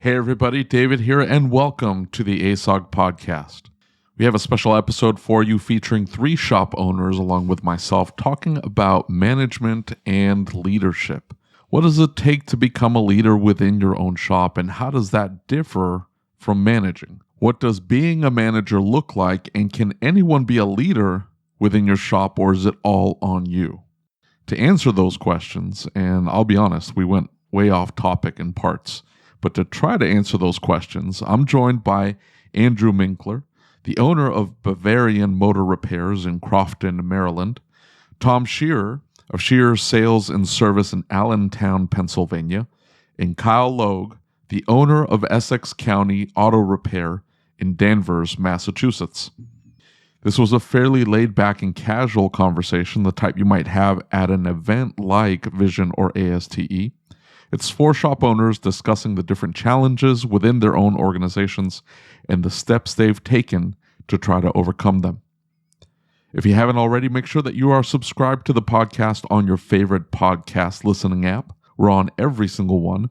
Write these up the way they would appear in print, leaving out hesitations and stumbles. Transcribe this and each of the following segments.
Hey everybody, David here, and welcome to the ASOG Podcast. We have a special episode for you featuring 3 shop owners along with myself talking about management and leadership. What does it take to become a leader within your own shop, and how does that differ from managing? What does being a manager look like, and can anyone be a leader within your shop, or is it all on you? To answer those questions, and I'll be honest, we went way off topic in parts, but to try to answer those questions, I'm joined by Andrew Minkler, the owner of Bavarian Motor Repairs in Crofton, Maryland, Tom Schearer of Schearer Sales and Service in Allentown, Pennsylvania, and Kyle Logue, the owner of Essex County Auto Repair in Danvers, Massachusetts. This was a fairly laid-back and casual conversation, the type you might have at an event like Vision or ASTE. It's 4 shop owners discussing the different challenges within their own organizations and the steps they've taken to try to overcome them. If you haven't already, make sure that you are subscribed to the podcast on your favorite podcast listening app. We're on every single one.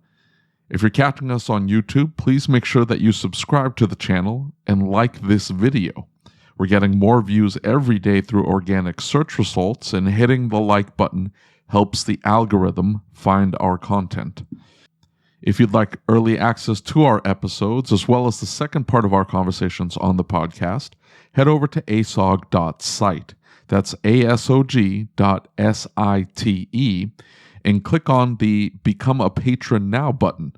If you're catching us on YouTube, please make sure that you subscribe to the channel and like this video. We're getting more views every day through organic search results, and hitting the like button helps the algorithm find our content. If you'd like early access to our episodes, as well as the second part of our conversations on the podcast, head over to asog.site. That's ASOG.site, and click on the Become a Patron Now button.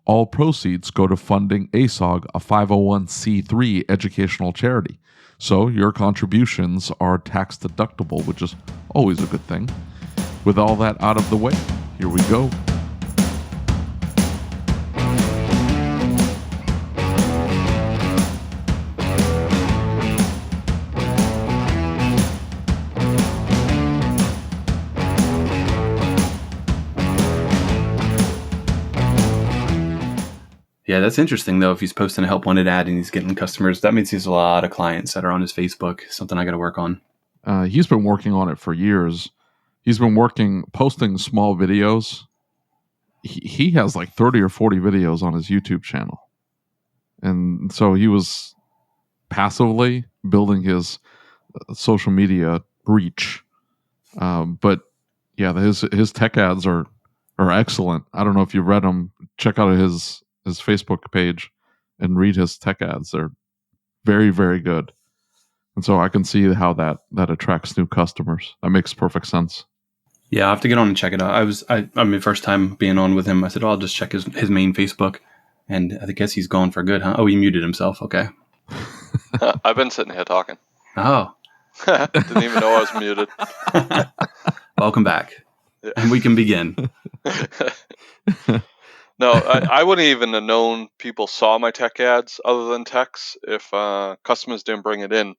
All proceeds go to funding ASOG, a 501c3 educational charity. So your contributions are tax deductible, which is always a good thing. With all that out of the way, here we go. Yeah, that's interesting, though. If he's posting a help wanted ad and he's getting customers, that means he has a lot of clients that are on his Facebook. Something I got to work on. He's been working on it for years. He's been posting small videos. He has like 30 or 40 videos on his YouTube channel. And so he was passively building his social media reach. But yeah, his tech ads are excellent. I don't know if you've read them. Check out his Facebook page and read his tech ads. They're very, very good. And so I can see how that attracts new customers. That makes perfect sense. Yeah, I'll have to get on and check it out. I mean, first time being on with him, I said, I'll just check his main Facebook. And I guess he's gone for good, huh? Oh, he muted himself. Okay. I've been sitting here talking. Oh. Didn't even know I was muted. Welcome back. Yeah. And we can begin. No, I wouldn't even have known people saw my tech ads other than texts if customers didn't bring it in.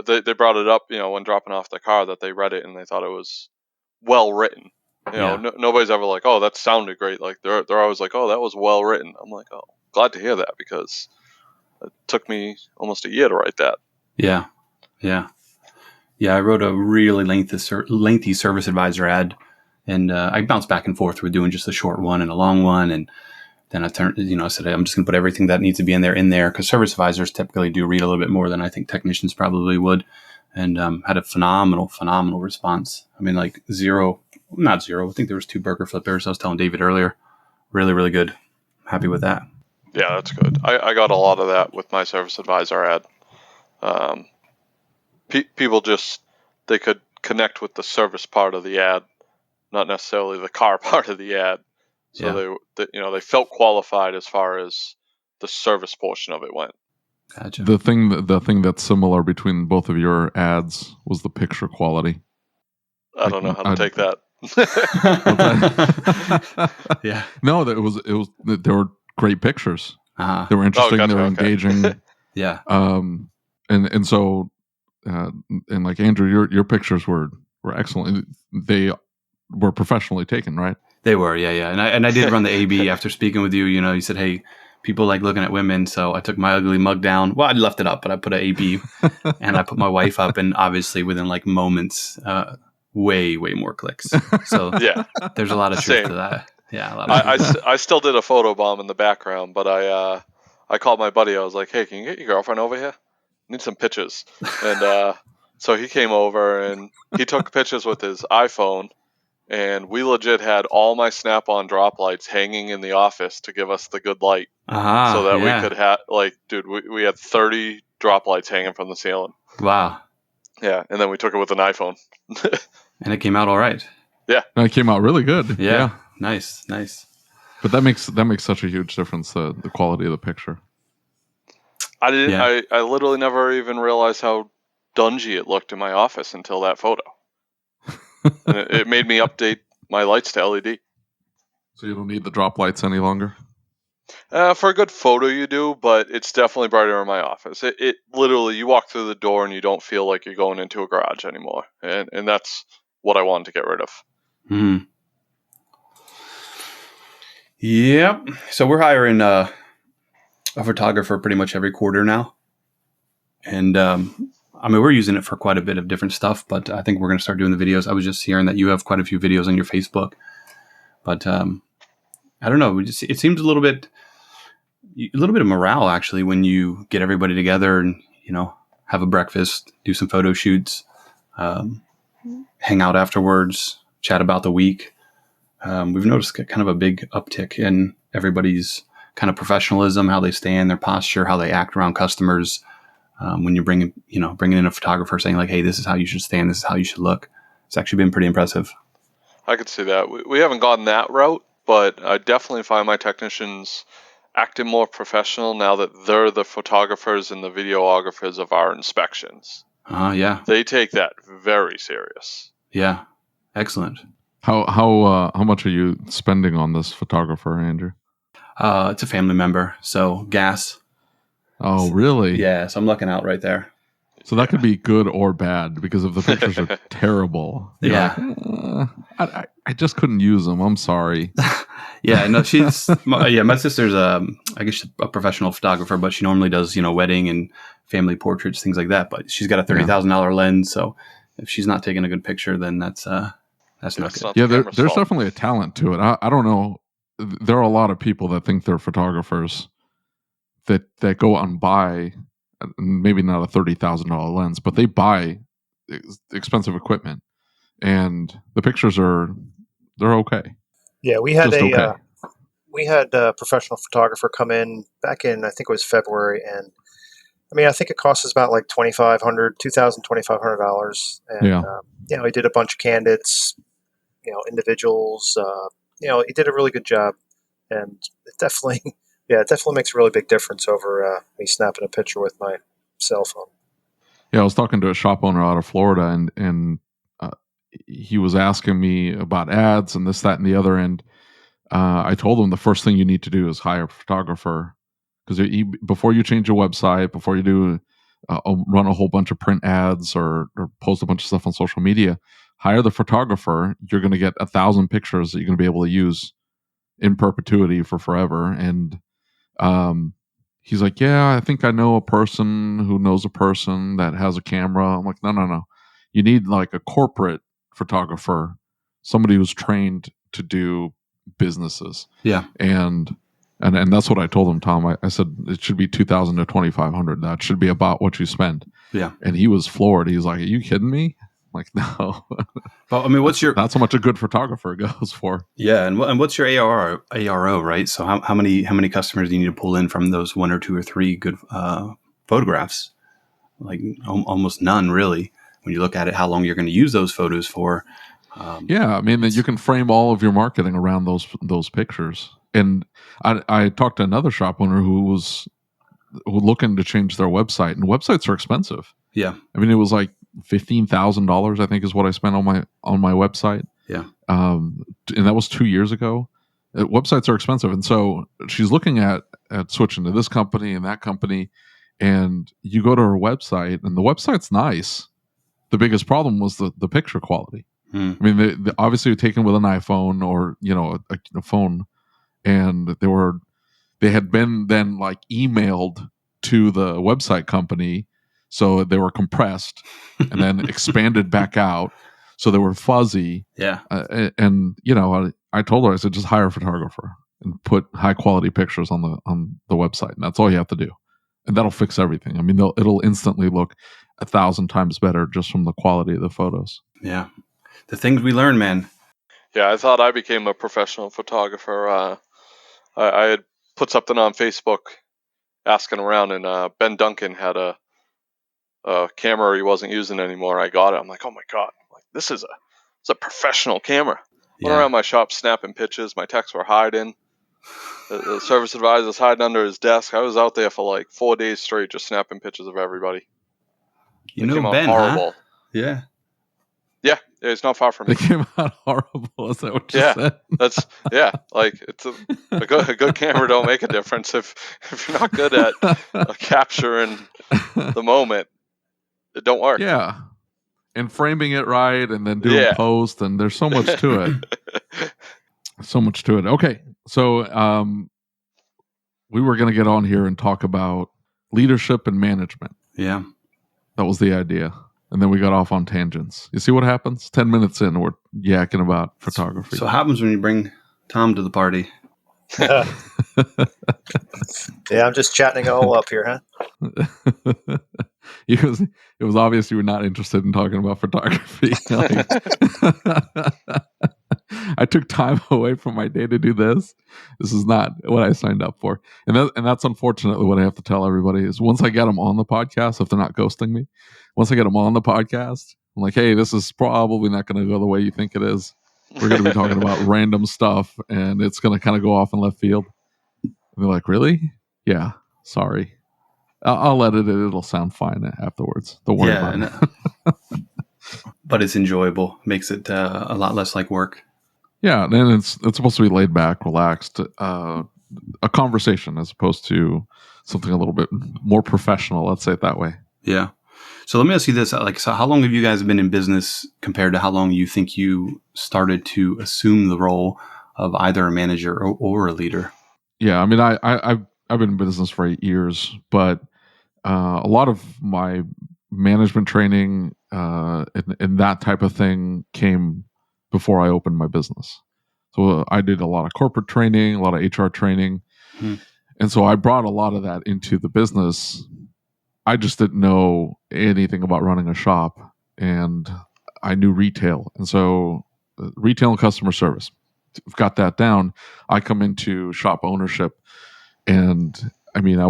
They brought it up, when dropping off their car, that they read it and they thought it was well written. Nobody's ever like, oh, that sounded great. Like they're always like, oh, that was well written. I'm like, oh, glad to hear that, because it took me almost a year to write that. Yeah. I wrote a really lengthy service advisor ad. And I bounced back and forth with doing just a short one and a long one. And then I said, I'm just going to put everything that needs to be in there, because service advisors typically do read a little bit more than I think technicians probably would. And had a phenomenal response. I mean, like not zero. I think there was 2 burger flippers. I was telling David earlier. Really, really good. Happy with that. Yeah, that's good. I got a lot of that with my service advisor ad. People they could connect with the service part of the ad, not necessarily the car part of the ad. So they felt qualified as far as the service portion of it went. Gotcha. The thing that's similar between both of your ads was the picture quality. I don't know how to take that. Yeah. No, there were great pictures. Uh-huh. They were interesting. They were engaging. Yeah. And so, and like Andrew, your pictures were excellent. They were professionally taken, right? They were, yeah. And I did run the A/B after speaking with you. You said, hey, people like looking at women, so I took my ugly mug down. Well, I left it up, but I put an A/B, and I put my wife up, and obviously within like moments, way more clicks. So yeah, there's a lot of truth to that. Yeah, a lot of I still did a photo bomb in the background, but I called my buddy. I was like, "Hey, can you get your girlfriend over here? Need some pictures." And so he came over and he took pictures with his iPhone, and we legit had all my Snap-on drop lights hanging in the office to give us the good light, so that we could have dude, we had 30 drop lights hanging from the ceiling. Wow. Yeah, and then we took it with an iPhone. And it came out all right. And it came out really good. Yeah. Nice. But that makes such a huge difference, the quality of the picture. I didn't. Yeah. I literally never even realized how dungy it looked in my office until that photo. And it made me update my lights to LED. So you don't need the drop lights any longer? For a good photo you do, but it's definitely brighter in my office. It literally, you walk through the door and you don't feel like you're going into a garage anymore. And that's what I wanted to get rid of. Mm. Yep. So we're hiring a photographer pretty much every quarter now. And we're using it for quite a bit of different stuff, but I think we're going to start doing the videos. I was just hearing that you have quite a few videos on your Facebook. But I don't know. It seems a little bit of morale, actually, when you get everybody together and, have a breakfast, do some photo shoots, hang out afterwards, chat about the week. We've noticed kind of a big uptick in everybody's kind of professionalism, how they stand, their posture, how they act around customers. When you're bringing in a photographer saying like, hey, this is how you should stand, this is how you should look. It's actually been pretty impressive. I could see that. We haven't gone that route, but I definitely find my technicians acting more professional now that they're the photographers and the videographers of our inspections. Yeah. They take that very serious. Yeah. Excellent. How much are you spending on this photographer, Andrew? It's a family member, so gas. Oh, really? Yeah, so I'm lucking out right there. So that could be good or bad, because if the pictures are terrible, I just couldn't use them. I'm sorry. Yeah, no, my sister's I guess she's a professional photographer, but she normally does, wedding and family portraits, things like that. But she's got a $30,000 lens, so if she's not taking a good picture, then that's not good. Yeah, there's definitely a talent to it. I don't know. There are a lot of people that think they're photographers that go out and buy, maybe not a $30,000 lens, but they buy expensive equipment, and the pictures they're okay. Yeah, we had a professional photographer come in back in, I think it was February, and I think it costs us about like $2,500. And he did a bunch of candidates, individuals. He did a really good job, and it definitely makes a really big difference over me snapping a picture with my cell phone. Yeah, I was talking to a shop owner out of Florida, and he was asking me about ads and this, that, and the other. And I told him the first thing you need to do is hire a photographer, because before you change your website, before you do run a whole bunch of print ads or post a bunch of stuff on social media, hire the photographer. You're going to get 1,000 pictures that you're going to be able to use in perpetuity for forever. And he's like, yeah, I think I know a person who knows a person that has a camera. I'm like, no. You need like a corporate photographer, somebody who's trained to do businesses. Yeah. And that's what I told him, Tom. I said it should be $2,000 to $2,500. That should be about what you spend. Yeah. And he was floored. He's like, are you kidding me? I'm like, no. Well, what's your? That's how much a good photographer goes for. Yeah, and what's your ARO, right? So how many customers do you need to pull in from those 1 or 2 or 3 good photographs? Like almost none, really. When you look at it, how long you're going to use those photos for? You can frame all of your marketing around those pictures. And I talked to another shop owner who was looking to change their website, and websites are expensive. Yeah, it was like $15,000, I think, is what I spent on my website. Yeah, and that was 2 years ago. Websites are expensive, and so she's looking at switching to this company and that company. And you go to her website, and the website's nice. The biggest problem was the picture quality. They obviously were taken with an iPhone or a phone, and they had been then like emailed to the website company, so they were compressed and then expanded back out, so they were fuzzy. Yeah, and I told her, I said, just hire a photographer and put high quality pictures on the website, and that's all you have to do, and that'll fix everything. I mean, it'll instantly look 1,000 times better just from the quality of the photos. Yeah, the things we learn, man. Yeah, I thought I became a professional photographer. I had put something on Facebook asking around, and Ben Duncan had a camera he wasn't using anymore. I got it. I'm like, oh my god, like it's a professional camera. Went around my shop snapping pictures. My techs were hiding. The service advisor's hiding under his desk. I was out there for like 4 days straight just snapping pictures of everybody. You They know came out Ben, horrible. huh? Yeah. Yeah, it's not far from me. They came out horrible. Is that what you said? That's like it's a good camera don't make a difference if you're not good at capturing the moment, it don't work. Yeah, and framing it right, and then doing post, and there's so much to it. So much to it. Okay, so we were going to get on here and talk about leadership and management. Yeah, that was the idea. And then we got off on tangents. You see what happens? 10 minutes in, we're yakking about photography. So what happens when you bring Tom to the party? Yeah, I'm just chatting it all up here, huh? It was obvious you were not interested in talking about photography. I took time away from my day to do this. This is not what I signed up for. And that's unfortunately what I have to tell everybody is once I get them on the podcast, if they're not ghosting me, once I get them on the podcast, I'm like, hey, this is probably not going to go the way you think it is. We're going to be talking about random stuff, and it's going to kind of go off in left field. And they're like, really? Yeah, sorry. I'll edit it. It'll sound fine afterwards. Don't worry about it. But it's enjoyable. Makes it a lot less like work. Yeah, and it's supposed to be laid back, relaxed, a conversation as opposed to something a little bit more professional. Let's say it that way. Yeah. So let me ask you this: so how long have you guys been in business compared to how long you think you started to assume the role of either a manager or a leader? Yeah, I mean, I've been in business for 8 years, but a lot of my management training and that type of thing came before I opened my business. So I did a lot of corporate training, a lot of HR training. And so I brought a lot of that into the business. I just didn't know anything about running a shop, and I knew retail. And so retail and customer service, I've got that down. I come into shop ownership, and I mean, I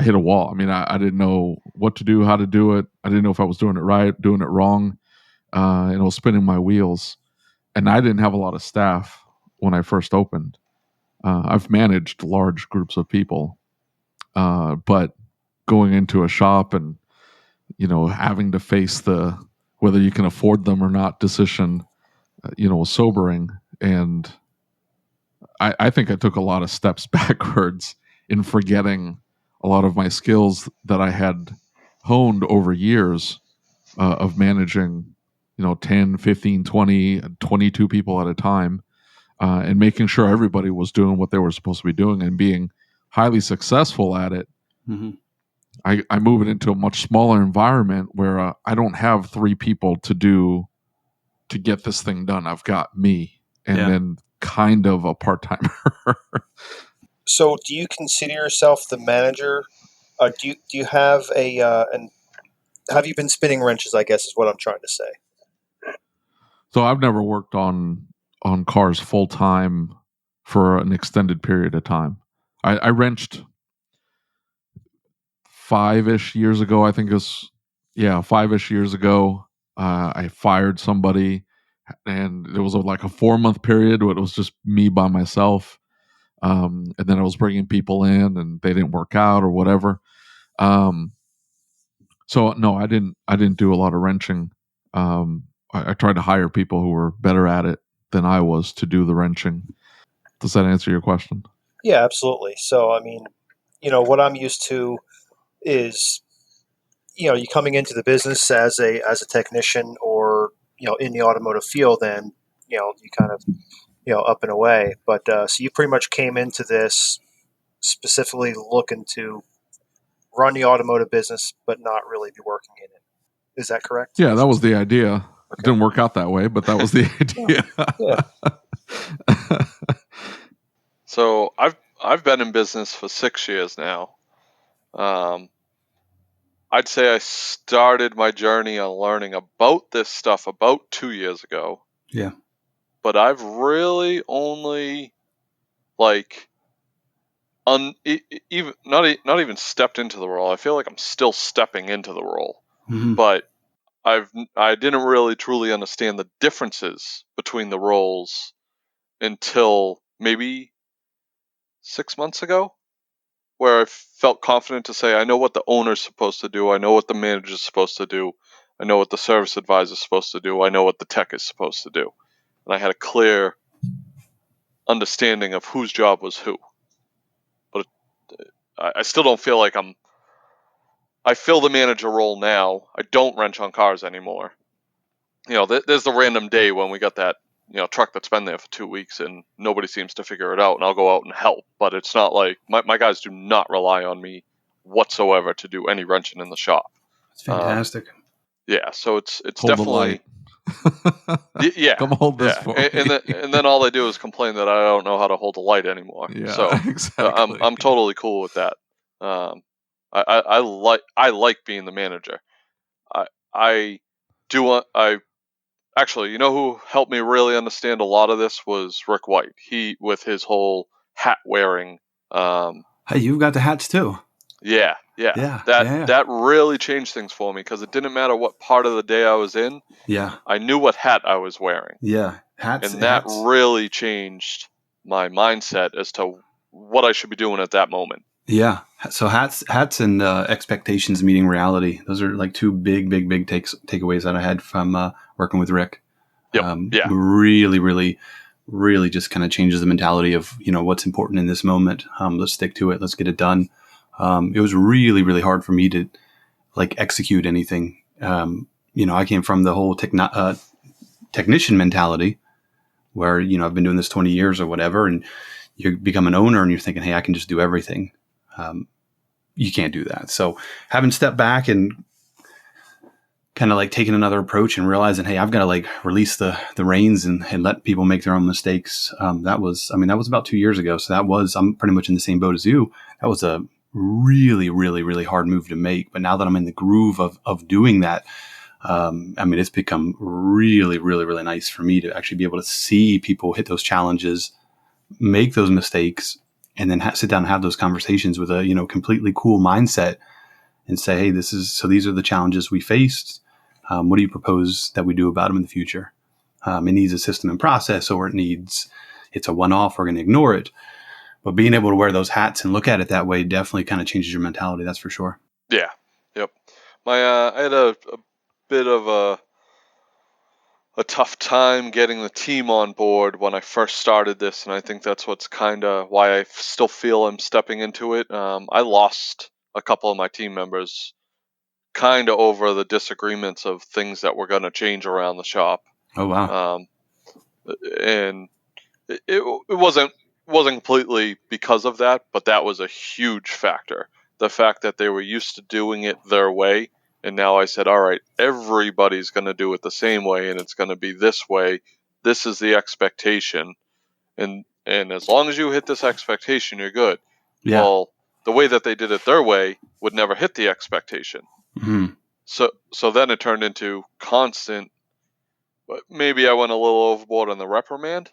hit a wall. I mean, I didn't know what to do, how to do it. I didn't know if I was doing it right, doing it wrong. And I was spinning my wheels. And I didn't have a lot of staff when I first opened. I've managed large groups of people. But going into a shop and, having to face the whether you can afford them or not decision, was sobering. And I think I took a lot of steps backwards in forgetting a lot of my skills that I had honed over years of managing, 10, 15, 20, 22 people at a time, and making sure everybody was doing what they were supposed to be doing and being highly successful at it. Mm-hmm. I move it into a much smaller environment where I don't have 3 people to get this thing done. I've got me and then kind of a part-timer. So do you consider yourself the manager? Do you have and have you been spinning wrenches, I guess is what I'm trying to say. So I've never worked on cars full time for an extended period of time. I wrenched 5-ish years ago. I think it was 5-ish years ago. I fired somebody, and it was like a 4-month period where it was just me by myself. And then I was bringing people in, and they didn't work out or whatever. So no, I didn't do a lot of wrenching. I tried to hire people who were better at it than I was to do the wrenching. Does that answer your question? Yeah, absolutely. So, I mean, what I'm used to is, you coming into the business as a technician or, in the automotive field, and, you kind of, up and away. But so you pretty much came into this specifically looking to run the automotive business, but not really be working in it. Is that correct? Yeah, that was the idea. It didn't work out that way, but that was the idea. Yeah. So I've been in business for 6 years now. I'd say I started my journey on learning about this stuff about 2 years ago. Yeah. But I've really only even not even stepped into the role. I feel like I'm still stepping into the role. Mm-hmm. But I didn't really truly understand the differences between the roles until maybe 6 months ago, where I felt confident to say, I know what the owner's supposed to do. I know what the manager's supposed to do. I know what the service advisor's supposed to do. I know what the tech is supposed to do. And I had a clear understanding of whose job was who. But I still don't feel like I fill the manager role now. I don't wrench on cars anymore. There's the random day when we got that, truck that's been there for 2 weeks and nobody seems to figure it out, and I'll go out and help. But it's not like my guys do not rely on me whatsoever to do any wrenching in the shop. That's fantastic. Yeah, so it's Hold definitely the light. yeah. Come hold this Yeah, for me. and then all they do is complain that I don't know how to hold a light anymore. Yeah, So exactly. I'm totally cool with that. I like being the manager. I actually, who helped me really understand a lot of this was Rick White. He, with his whole hat wearing. Hey, you've got the hats too. Yeah. That really changed things for me, because it didn't matter what part of the day I was in. Yeah. I knew what hat I was wearing. Yeah. Hats. And that really changed my mindset as to what I should be doing at that moment. Yeah. So hats and expectations meeting reality. Those are like two big takeaways that I had from working with Rick. Yep. Really, really, really just kind of changes the mentality of, what's important in this moment. Let's stick to it. Let's get it done. It was really, really hard for me to execute anything. I came from the whole technician mentality where, I've been doing this 20 years or whatever, and you become an owner and you're thinking, hey, I can just do everything. You can't do that. So having stepped back and kind of taking another approach and realizing, hey, I've got to release the reins and let people make their own mistakes. That was about 2 years ago. So I'm pretty much in the same boat as you. That was a really, really, really hard move to make. But now that I'm in the groove of doing that, it's become really, really, really nice for me to actually be able to see people hit those challenges, make those mistakes, and then sit down and have those conversations with a, completely cool mindset and say, hey, these are the challenges we faced. What do you propose that we do about them in the future? It needs a system and process, or it's a one-off, we're going to ignore it. But being able to wear those hats and look at it that way definitely kind of changes your mentality. That's for sure. Yeah. Yep. I had a bit of a tough time getting the team on board when I first started this, and I think that's what's kind of why I still feel I'm stepping into it. I lost a couple of my team members kind of over the disagreements of things that were going to change around the shop. Oh, wow. And it wasn't completely because of that, but that was a huge factor. The fact that they were used to doing it their way, and now I said, all right, everybody's going to do it the same way, and it's going to be this way. This is the expectation. And as long as you hit this expectation, you're good. Yeah. Well, the way that they did it their way would never hit the expectation. Mm-hmm. So then it turned into constant. Maybe I went a little overboard on the reprimand,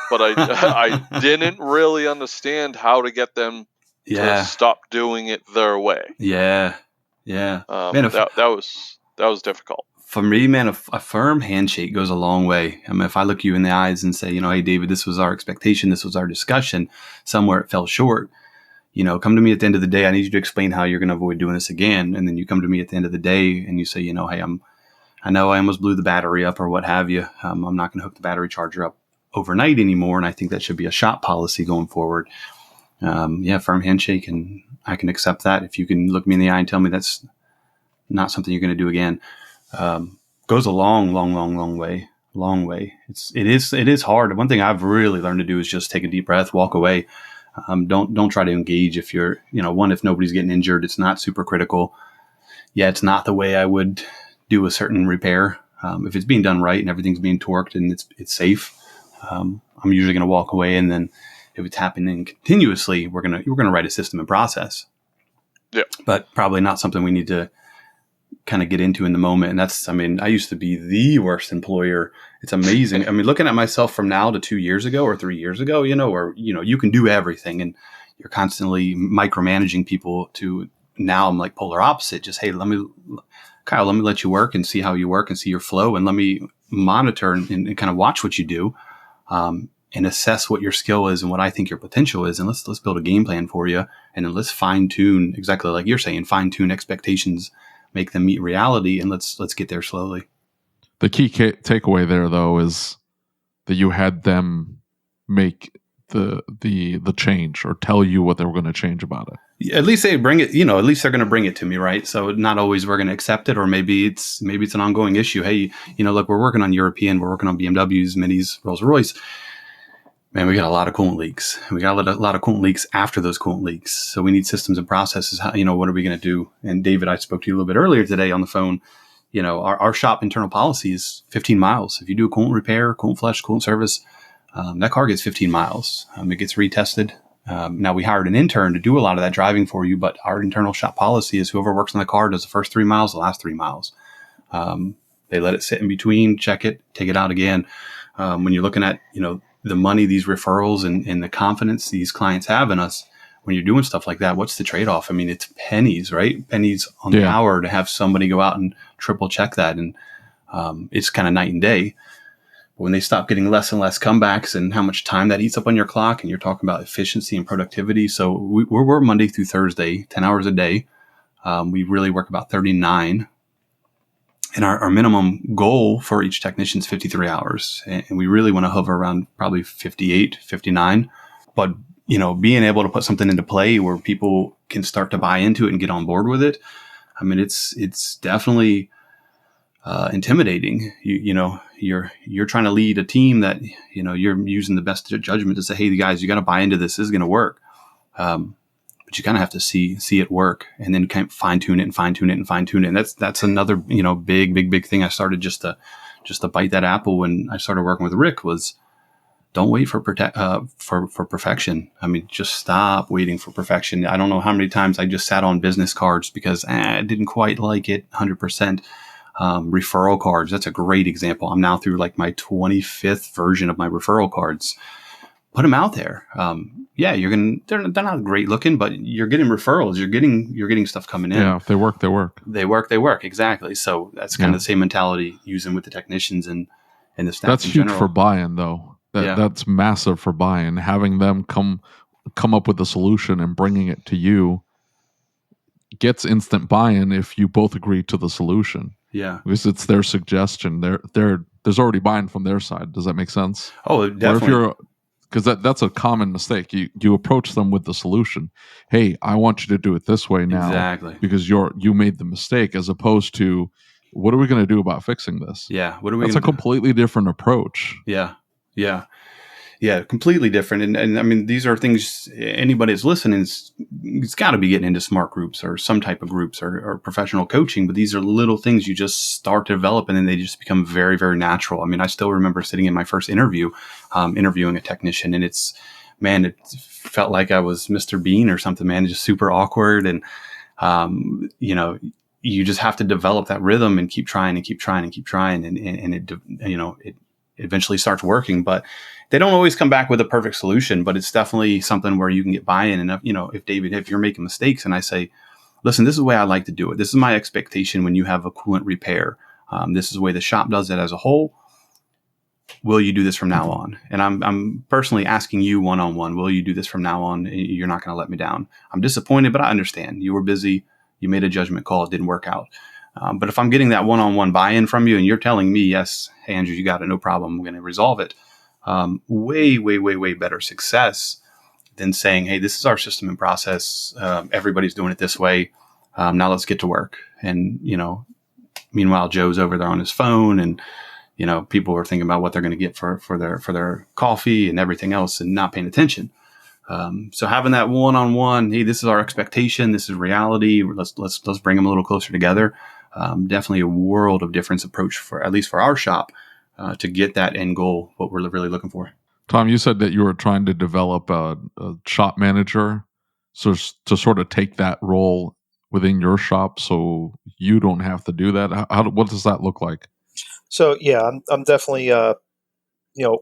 but I didn't really understand how to get them to stop doing it their way. Yeah. Man, that was difficult. For me, man, a firm handshake goes a long way. If I look you in the eyes and say, hey, David, this was our expectation, this was our discussion, somewhere it fell short, come to me at the end of the day. I need you to explain how you're going to avoid doing this again. And then you come to me at the end of the day and you say, hey, I know I almost blew the battery up or what have you. I'm not going to hook the battery charger up overnight anymore. And I think that should be a shop policy going forward. Firm handshake, and I can accept that. If you can look me in the eye and tell me that's not something you're going to do again, goes a long way. It is hard. One thing I've really learned to do is just take a deep breath, walk away. Don't try to engage if you're, if nobody's getting injured, it's not super critical. Yeah, it's not the way I would do a certain repair. If it's being done right and everything's being torqued and it's safe, I'm usually going to walk away. And then if it's happening continuously, we're going to write a system and process. Yeah. But probably not something we need to kind of get into in the moment. And I used to be the worst employer. It's amazing. Looking at myself from now to 2 years ago or 3 years ago, where, you can do everything and you're constantly micromanaging people, to now I'm like polar opposite. Just, hey, Kyle, let me let you work and see how you work and see your flow. And let me monitor and kind of watch what you do, and assess what your skill is and what I think your potential is. And let's build a game plan for you. And then let's fine tune, exactly like you're saying, fine tune expectations, make them meet reality, and let's get there slowly. The key takeaway there, though, is that you had them make the change, or tell you what they were going to change about it. At least they bring it, at least they're going to bring it to me, right? So not always we're going to accept it, or maybe it's an ongoing issue. Hey, look, we're working on European, we're working on BMWs, Minis, Rolls-Royce. Man, we got a lot of coolant leaks. We got a lot of coolant leaks after those coolant leaks. So we need systems and processes. How, what are we going to do? And David, I spoke to you a little bit earlier today on the phone. Our shop internal policy is 15 miles. If you do a coolant repair, coolant flush, coolant service, that car gets 15 miles. It gets retested. Now, we hired an intern to do a lot of that driving for you, but our internal shop policy is whoever works on the car does the first 3 miles, the last 3 miles. They let it sit in between, check it, take it out again. When you're looking at, the money, these referrals, and the confidence these clients have in us, when you're doing stuff like that, what's the trade-off? It's pennies, right? Pennies on the hour to have somebody go out and triple check that. And it's kind of night and day. But when they stop getting less and less comebacks, and how much time that eats up on your clock, and you're talking about efficiency and productivity. So we're Monday through Thursday, 10 hours a day. We really work about 39. And our minimum goal for each technician is 53 hours. And we really want to hover around probably 58, 59. But, being able to put something into play where people can start to buy into it and get on board with it, it's definitely intimidating. You're trying to lead a team that, you're using the best judgment to say, hey, guys, you got to buy into this. This is going to work. But you kind of have to see it work, and then kind of fine tune it. And that's another, big thing I started just to bite that apple when I started working with Rick was, don't wait for perfection. Just stop waiting for perfection. I don't know how many times I just sat on business cards because I didn't quite like it 100%. Referral cards. That's a great example. I'm now through like my 25th version of my referral cards. Put them out there. They're not great looking, but you're getting referrals. You're getting stuff coming in. Yeah, if they work, they work. They work. Exactly. So that's kind of the same mentality using with the technicians and the staff. That's huge for buy-in, though. That's massive for buy-in. Having them come up with a solution and bringing it to you gets instant buy-in if you both agree to the solution. Yeah, because it's their suggestion. There's already buy-in from their side. Does that make sense? Oh, definitely. Because that's a common mistake. You approach them with the solution. Hey, I want you to do it this way now. Exactly. Because you made the mistake, as opposed to, what are we going to do about fixing this? Yeah. That's a completely different approach. Yeah. Completely different. And these are things anybody that's listening it's got to be getting into smart groups or some type of groups or professional coaching. But these are little things you just start to develop, and then they just become very, very natural. I still remember sitting in my first interview, interviewing a technician, and it felt like I was Mr. Bean or something, man. Just super awkward. And, you just have to develop that rhythm and keep trying. And it eventually starts working, but they don't always come back with a perfect solution. But it's definitely something where you can get buy-in. And if you're making mistakes and I say, listen, this is the way I like to do it. This is my expectation when you have a coolant repair. This is the way the shop does it as a whole. Will you do this from now on? And I'm personally asking you one-on-one, will you do this from now on? You're not going to let me down. I'm disappointed, but I understand. You were busy. You made a judgment call. It didn't work out. But if I'm getting that one-on-one buy-in from you and you're telling me, yes, hey, Andrew, you got it, no problem, I'm going to resolve it. Way better success than saying, hey, this is our system and process. Everybody's doing it this way. Now let's get to work. And, meanwhile, Joe's over there on his phone and, people are thinking about what they're going to get for their coffee and everything else and not paying attention. So having that one-on-one, hey, this is our expectation. This is reality. Let's bring them a little closer together. definitely a world of difference approach for, at least for our shop, to get that end goal, what we're really looking for. Tom, you said that you were trying to develop a shop manager so to sort of take that role within your shop so you don't have to do that. What does that look like? So yeah, I'm definitely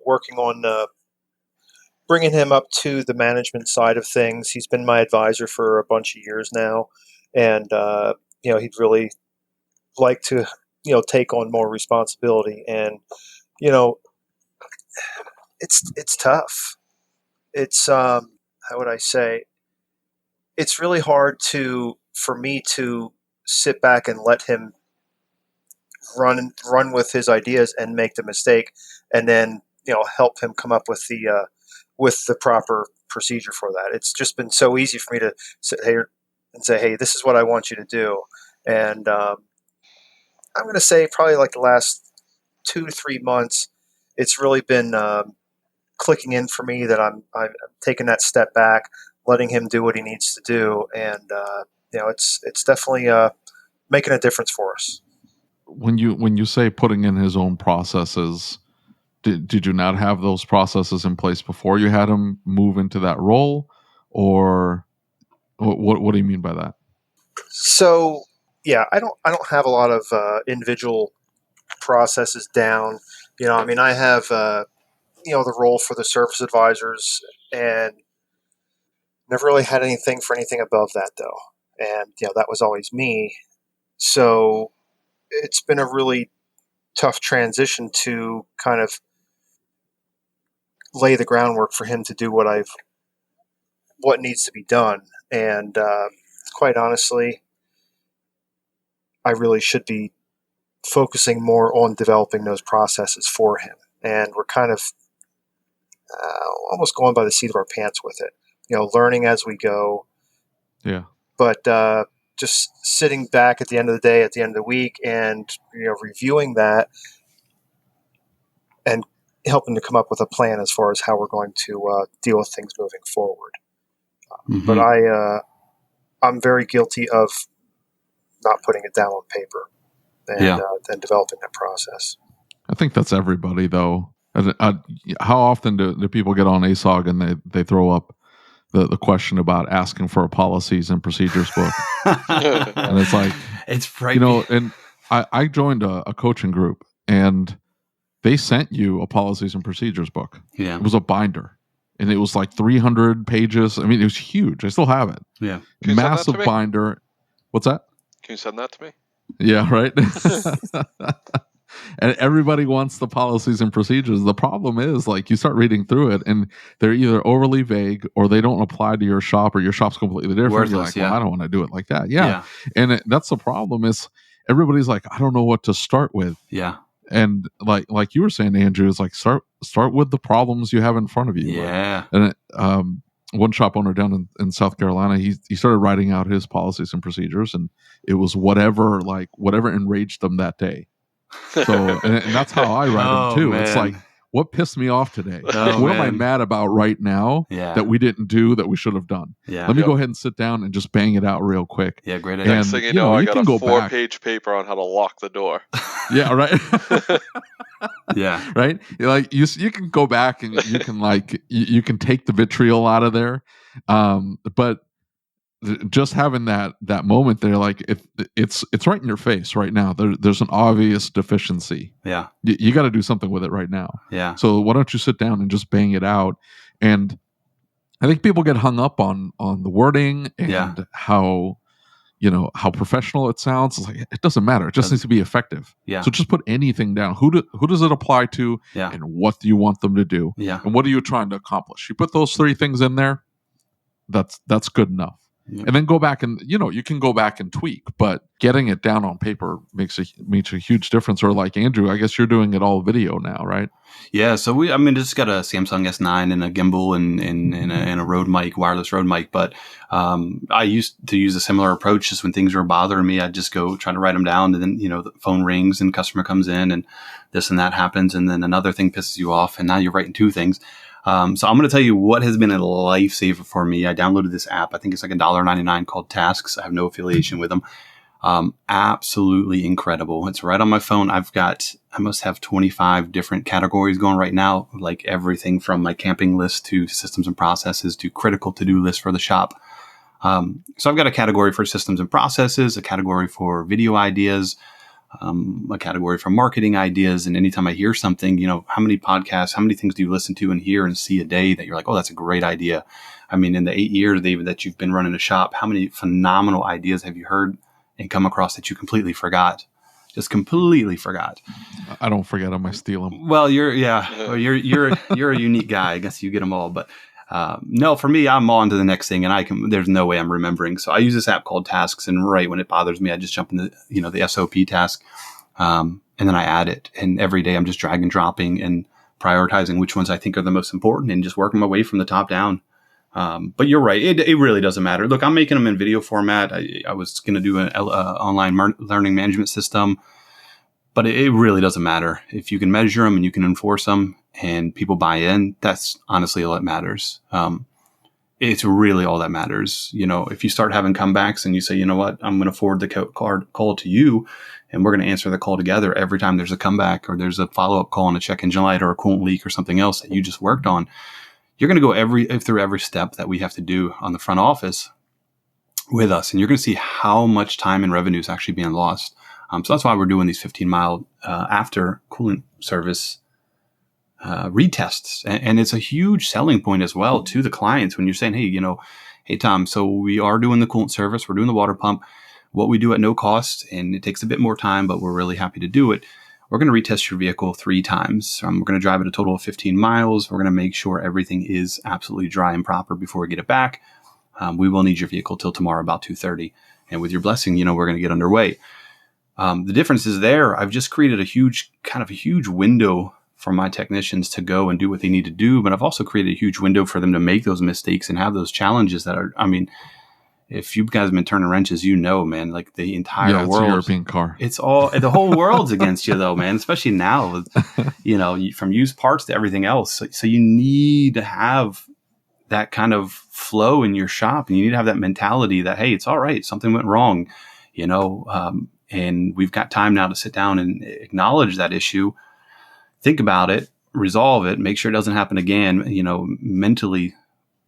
working on bringing him up to the management side of things. He's been my advisor for a bunch of years now, and he'd really like to take on more responsibility. And it's tough. It's how would I say? It's really hard for me to sit back and let him run with his ideas and make the mistake, and then help him come up with the proper procedure for that. It's just been so easy for me to sit here and say, hey, this is what I want you to do. And I'm going to say probably like the last 2 to 3 months, it's really been clicking in for me that I'm taking that step back, letting him do what he needs to do. And, it's definitely making a difference for us. When you say putting in his own processes, did you not have those processes in place before you had him move into that role, or what do you mean by that? So yeah, I don't have a lot of individual processes down. I have the role for the service advisors, and never really had anything for anything above that though. And that was always me. So it's been a really tough transition to kind of lay the groundwork for him to do what needs to be done. And quite honestly, I really should be focusing more on developing those processes for him. And we're kind of almost going by the seat of our pants with it, learning as we go. Yeah. But just sitting back at the end of the day, at the end of the week, and reviewing that and helping to come up with a plan as far as how we're going to deal with things moving forward. Mm-hmm. But I'm very guilty of not putting it down on paper and developing that process. I think that's everybody, though. How often do people get on ASOG and they throw up the question about asking for a policies and procedures book? And it's like, it's frightening. And I joined a coaching group, and they sent you a policies and procedures book. Yeah. It was a binder, and it was like 300 pages. I mean, it was huge. I still have it. Yeah. Massive binder. What's that? Can you send that to me? Yeah, right. And everybody wants the policies and procedures. The problem is, like, you start reading through it, and they're either overly vague or they don't apply to your shop, or your shop's completely different. Worthless, You're like, well, I don't want to do it like that. Yeah. And that's the problem is everybody's like, I don't know what to start with. Yeah. And like you were saying, Andrew, is like start with the problems you have in front of you. Yeah. And one shop owner down in South Carolina, he started writing out his policies and procedures, and it was whatever enraged them that day. So and that's how I write them too. Man. It's like, what pissed me off today? What am I mad about right now that we didn't do that we should have done? Yeah. Let me go ahead and sit down and just bang it out real quick. Yeah, great idea. Next thing you know, I got a 4-page paper on how to lock the door. Yeah, right. Yeah, right. Like you can go back and you can you can take the vitriol out of there, but just having that moment there, like it's right in your face right now. There's an obvious deficiency. Yeah, you got to do something with it right now. Yeah. So why don't you sit down and just bang it out? And I think people get hung up on the wording and how professional it sounds. It's like, it doesn't matter. It just needs to be effective. Yeah. So just put anything down. Who does it apply to? Yeah. And what do you want them to do? Yeah. And what are you trying to accomplish? You put those 3 things in there. That's good enough. Yep. And then go back and, you can go back and tweak, but getting it down on paper makes a huge difference. Or like Andrew, I guess you're doing it all video now, right? Yeah. So just got a Samsung S9 and a gimbal and a Rode mic, wireless Rode mic. But I used to use a similar approach. Just when things were bothering me, I'd just go try to write them down, and then the phone rings and customer comes in and this and that happens, and then another thing pisses you off, and now you're writing 2 things. So I'm going to tell you what has been a lifesaver for me. I downloaded this app. I think it's like $1.99 called Tasks. I have no affiliation with them. Absolutely incredible. It's right on my phone. I must have 25 different categories going right now, like everything from my camping list to systems and processes to critical to-do list for the shop. So I've got a category for systems and processes, a category for video ideas, a category for marketing ideas. And anytime I hear something, how many podcasts, how many things do you listen to and hear and see a day that you're like, oh, that's a great idea. I mean, in the 8 years, David, that you've been running a shop, how many phenomenal ideas have you heard and come across that you completely forgot? Just completely forgot. I don't forget them. I steal them. Well, you're a unique guy. I guess you get them all. But no, for me, I'm on to the next thing, and there's no way I'm remembering. So I use this app called Tasks, and right when it bothers me, I just jump into the SOP task, and then I add it. And every day I'm just drag and dropping and prioritizing which ones I think are the most important, and just working my way from the top down. But you're right. It really doesn't matter. Look, I'm making them in video format. I was going to do an online learning management system, but it really doesn't matter. If you can measure them and you can enforce them and people buy in, that's honestly all that matters. It's really all that matters. If you start having comebacks and you say, you know what, I'm going to forward the call to you, and we're going to answer the call together every time there's a comeback or there's a follow-up call on a check engine light or a coolant leak or something else that you just worked on. You're going to go through every step that we have to do on the front office with us. And you're going to see how much time and revenue is actually being lost. So that's why we're doing these 15-mile after coolant service retests. And it's a huge selling point as well to the clients when you're saying, hey, Tom, so we are doing the coolant service. We're doing the water pump. What we do at no cost, and it takes a bit more time, but we're really happy to do it. We're going to retest your vehicle 3 times. We're going to drive it a total of 15 miles. We're going to make sure everything is absolutely dry and proper before we get it back. We will need your vehicle till tomorrow about 2:30. And with your blessing, we're going to get underway. The difference is there. I've just created a huge window for my technicians to go and do what they need to do. But I've also created a huge window for them to make those mistakes and have those challenges that are, if you guys have been turning wrenches, man, like the entire world. It's a European car. It's all, the whole world's against you though, man, especially now with, from used parts to everything else. So you need to have that kind of flow in your shop, and you need to have that mentality that, hey, it's all right. Something went wrong, and we've got time now to sit down and acknowledge that issue, think about it, resolve it, make sure it doesn't happen again, mentally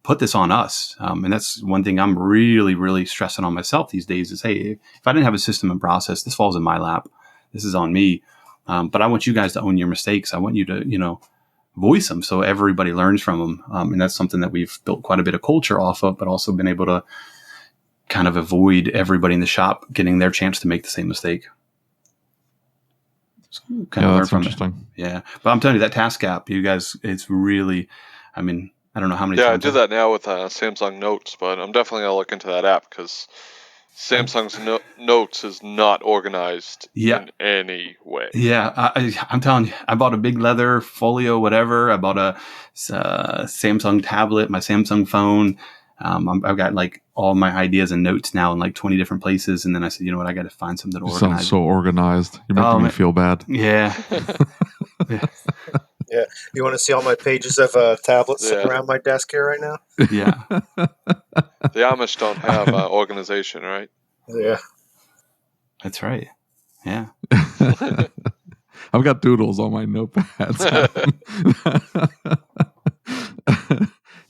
put this on us. And that's one thing I'm really, really stressing on myself these days is, hey, if I didn't have a system and process, this falls in my lap. This is on me. But I want you guys to own your mistakes. I want you to, voice them so everybody learns from them. And that's something that we've built quite a bit of culture off of, but also been able to kind of avoid everybody in the shop getting their chance to make the same mistake. So kind of learn from interesting. It. Yeah. But I'm telling you, that task app, you guys, it's really, I don't know how many times. Yeah, I do that now with Samsung Notes, but I'm definitely going to look into that app because Samsung's Notes is not organized in any way. Yeah, I'm telling you, I bought a big leather folio, whatever. I bought a Samsung tablet, my Samsung phone. I've got like all my ideas and notes now in like 20 different places. And then I said, you know what, I got to find something to organize. Sounds so organized. You're making me feel bad. Yeah. Yeah. You want to see all my pages of tablets sitting around my desk here right now? Yeah. The Amish don't have organization, right? Yeah. That's right. Yeah. I've got doodles on my notepads.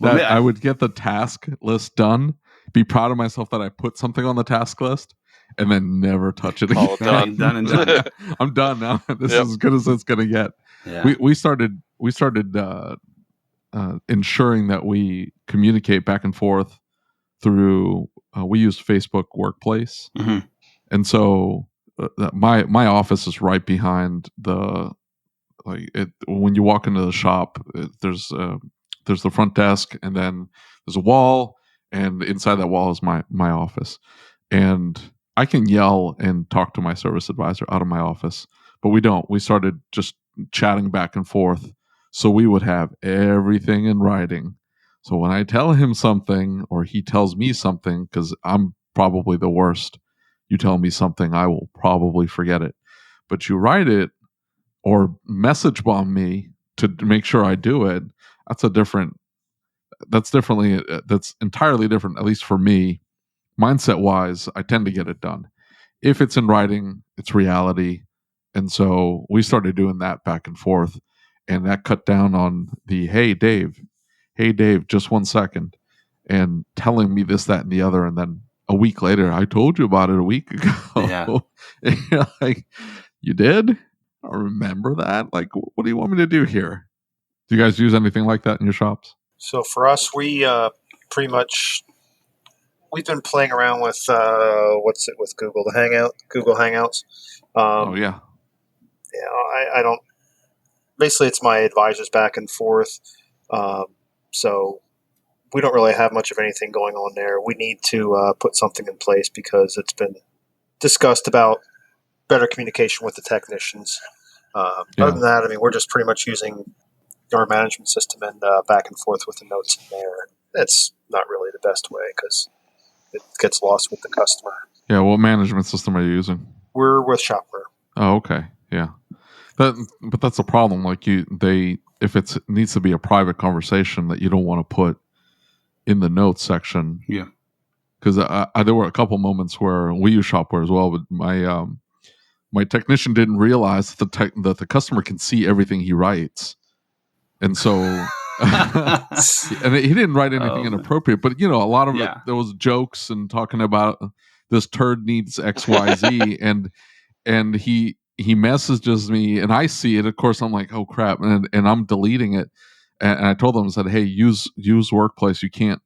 I would get the task list done, be proud of myself that I put something on the task list, and then never touch it again. Oh, done. Done and done. I'm done now. This is as good as it's going to get. Yeah. We started ensuring that we communicate back and forth through. We use Facebook Workplace, and so my office is right behind when you walk into the shop. There's the front desk, and then there's a wall, and inside that wall is my office, and I can yell and talk to my service advisor out of my office, but we don't. We started just chatting back and forth so we would have everything in writing. So when I tell him something or he tells me something, because I'm probably the worst, you tell me something, I will probably forget it. But you write it or message bomb me to make sure I do it. That's entirely different, at least for me. Mindset wise, I tend to get it done. if it's in writing, it's reality. And so we started doing that back and forth, and that cut down on the hey Dave, just 1 second, and telling me this, that, and the other, and then a week later, I told you about it a week ago. Yeah. And you're like, you did? I remember that. Like, what do you want me to do here? Do you guys use anything like that in your shops? So for us, we pretty much we've been playing around with with Google Hangouts. Oh yeah. I don't. Basically, it's my advisors back and forth. So we don't really have much of anything going on there. We need to put something in place because it's been discussed about better communication with the technicians. Other than that, I mean, we're just pretty much using our management system and back and forth with the notes in there. That's not really the best way because it gets lost with the customer. Yeah, what management system are you using? We're with Schearer. Oh, okay. Yeah. But that's a problem. Like if it needs to be a private conversation that you don't want to put in the notes section. Yeah. Because there were a couple moments where we use Shopware as well, but my technician didn't realize that the customer can see everything he writes, and so and he didn't write anything inappropriate. But a lot of it, there was jokes and talking about this turd needs X, Y, Z, and he messages me, and I see it. Of course, I'm like, oh crap, and I'm deleting it. And I told them, I said, hey, use Workplace. You can't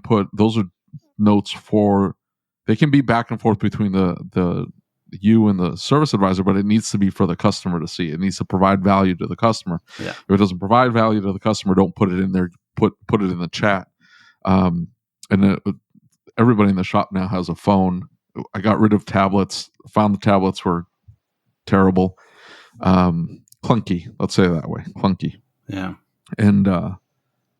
put those are notes they can be back and forth between the you and the service advisor, but it needs to be for the customer to see. It needs to provide value to the customer. Yeah. If it doesn't provide value to the customer, don't put it in there. Put it in the chat. Everybody in the shop now has a phone. I got rid of tablets. Found the tablets were terrible, clunky. Let's say it that way, clunky. Yeah. And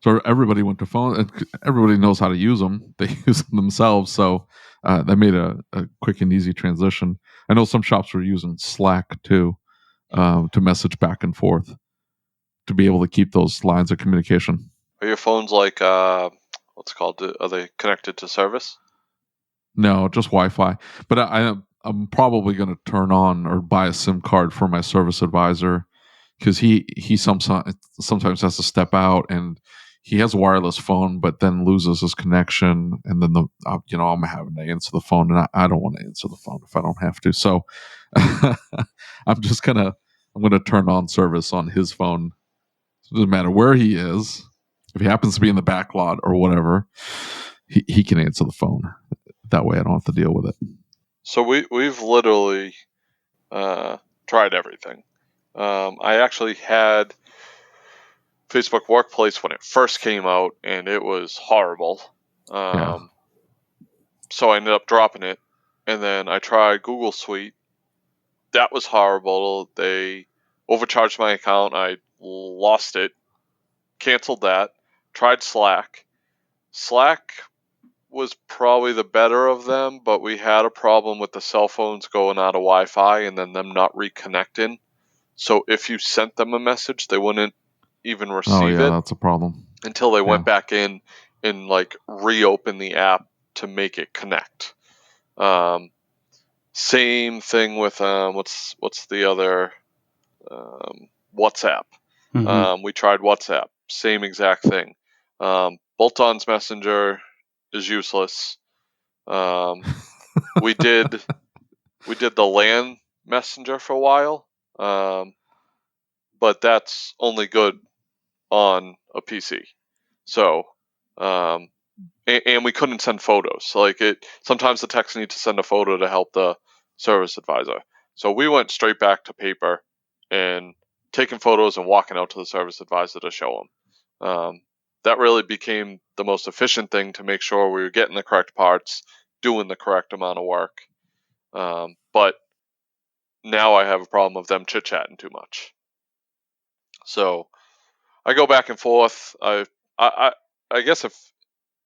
so everybody went to phone, and everybody knows how to use them. They use them themselves. So that made a quick and easy transition. I know some shops were using Slack too, to message back and forth to be able to keep those lines of communication. Are your phones like, what's it called? Are they connected to service? No, just Wi-Fi. But I'm probably going to turn on or buy a SIM card for my service advisor, because he sometimes has to step out, and he has a wireless phone, but then loses his connection, and then I'm having to answer the phone, and I don't want to answer the phone if I don't have to. So I'm going to turn on service on his phone. So it doesn't matter where he is. If he happens to be in the back lot or whatever, he can answer the phone. That way I don't have to deal with it. So we've literally tried everything. I actually had Facebook Workplace when it first came out, and it was horrible. So I ended up dropping it, and then I tried Google Suite. That was horrible. They overcharged my account. I lost it. Canceled that. Tried Slack. Slack was probably the better of them, but we had a problem with the cell phones going out of Wi-Fi and then them not reconnecting. So if you sent them a message, they wouldn't even receive it. That's a problem. Until they went back in and reopen the app to make it connect. Same thing with what's the other WhatsApp. Mm-hmm. We tried WhatsApp. Same exact thing. Bolt-on's Messenger is useless. We did the LAN Messenger for a while, but that's only good on a PC. So, and we couldn't send photos. Sometimes the techs need to send a photo to help the service advisor. So we went straight back to paper and taking photos and walking out to the service advisor to show them. That really became the most efficient thing to make sure we were getting the correct parts, doing the correct amount of work. But now I have a problem of them chit-chatting too much. So I go back and forth. I guess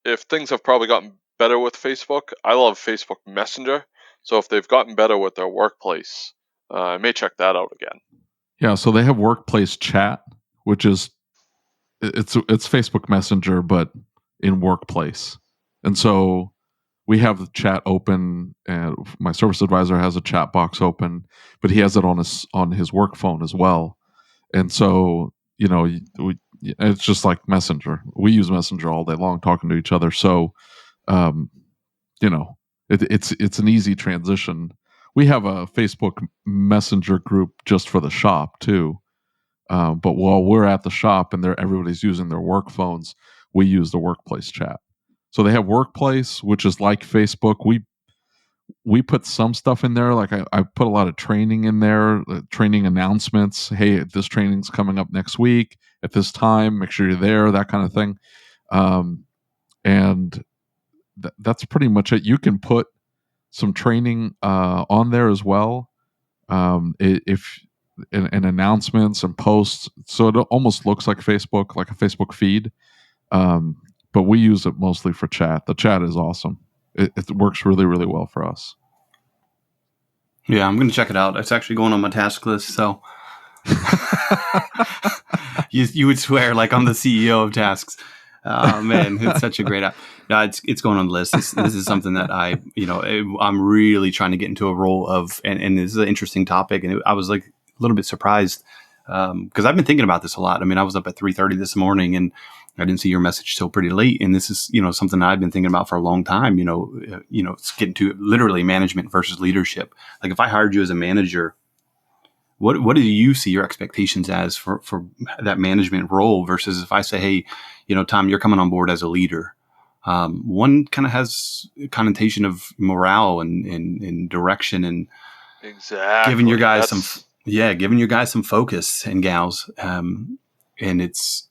if things have probably gotten better with Facebook, I love Facebook Messenger. So if they've gotten better with their Workplace, I may check that out again. Yeah, so they have Workplace Chat, which is it's Facebook Messenger, but in Workplace. And so we have the chat open, and my service advisor has a chat box open, but he has it on his work phone as well. And so, it's just like Messenger. We use Messenger all day long, talking to each other. So, um, it's an easy transition. We have a Facebook Messenger group just for the shop too. But while we're at the shop and everybody's using their work phones, we use the workplace chat. So they have workplace, which is like Facebook. We put some stuff in there. Like I put a lot of training in there, training announcements. Hey, this training's coming up next week at this time. Make sure you're there, that kind of thing. And that's pretty much it. You can put some training on there as well. If and announcements and posts, so it almost looks like Facebook, like a Facebook feed. But we use it mostly for chat. The chat is awesome. It works really, really well for us. Yeah, I'm going to check it out. It's actually going on my task list. So you would swear like I'm the CEO of tasks. Oh man, it's such a great app. No, it's going on the list. This is something that I'm really trying to get into a role of, and this is an interesting topic. And I was like a little bit surprised because I've been thinking about this a lot. I mean, I was up at 3:30 this morning and I didn't see your message till pretty late. And this is, something that I've been thinking about for a long time, it's getting to literally management versus leadership. Like if I hired you as a manager, what do you see your expectations as for that management role versus if I say, hey, Tom, you're coming on board as a leader. One kind of has a connotation of morale and direction and exactly giving your guys some focus and gals. And it's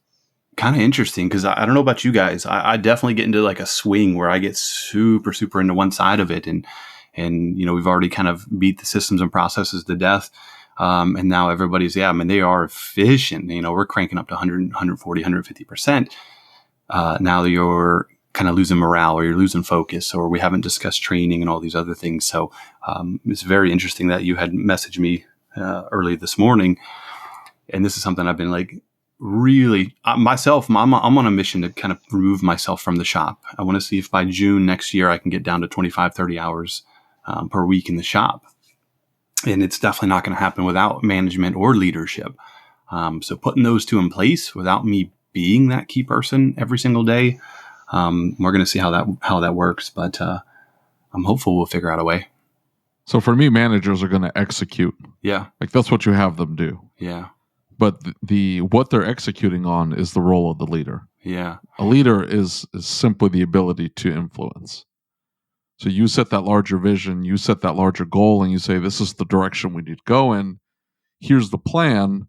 kind of interesting because I don't know about you guys. I definitely get into like a swing where I get super, super into one side of it. And we've already kind of beat the systems and processes to death. And now everybody's, they are efficient. We're cranking up to 100, 140, 150%. Now you're kind of losing morale or you're losing focus or we haven't discussed training and all these other things. So it's very interesting that you had messaged me early this morning. And this is something I've been like really myself. I'm on a mission to kind of remove myself from the shop. I want to see if by June next year I can get down to 25, 30 hours per week in the shop. And it's definitely not going to happen without management or leadership. So putting those two in place without me being that key person every single day, we're going to see how that works. But I'm hopeful we'll figure out a way. So for me, managers are going to execute. Yeah, like that's what you have them do. Yeah, but what they're executing on is the role of the leader. Yeah, a leader is simply the ability to influence. So you set that larger vision, you set that larger goal, and you say, this is the direction we need to go in. Here's the plan.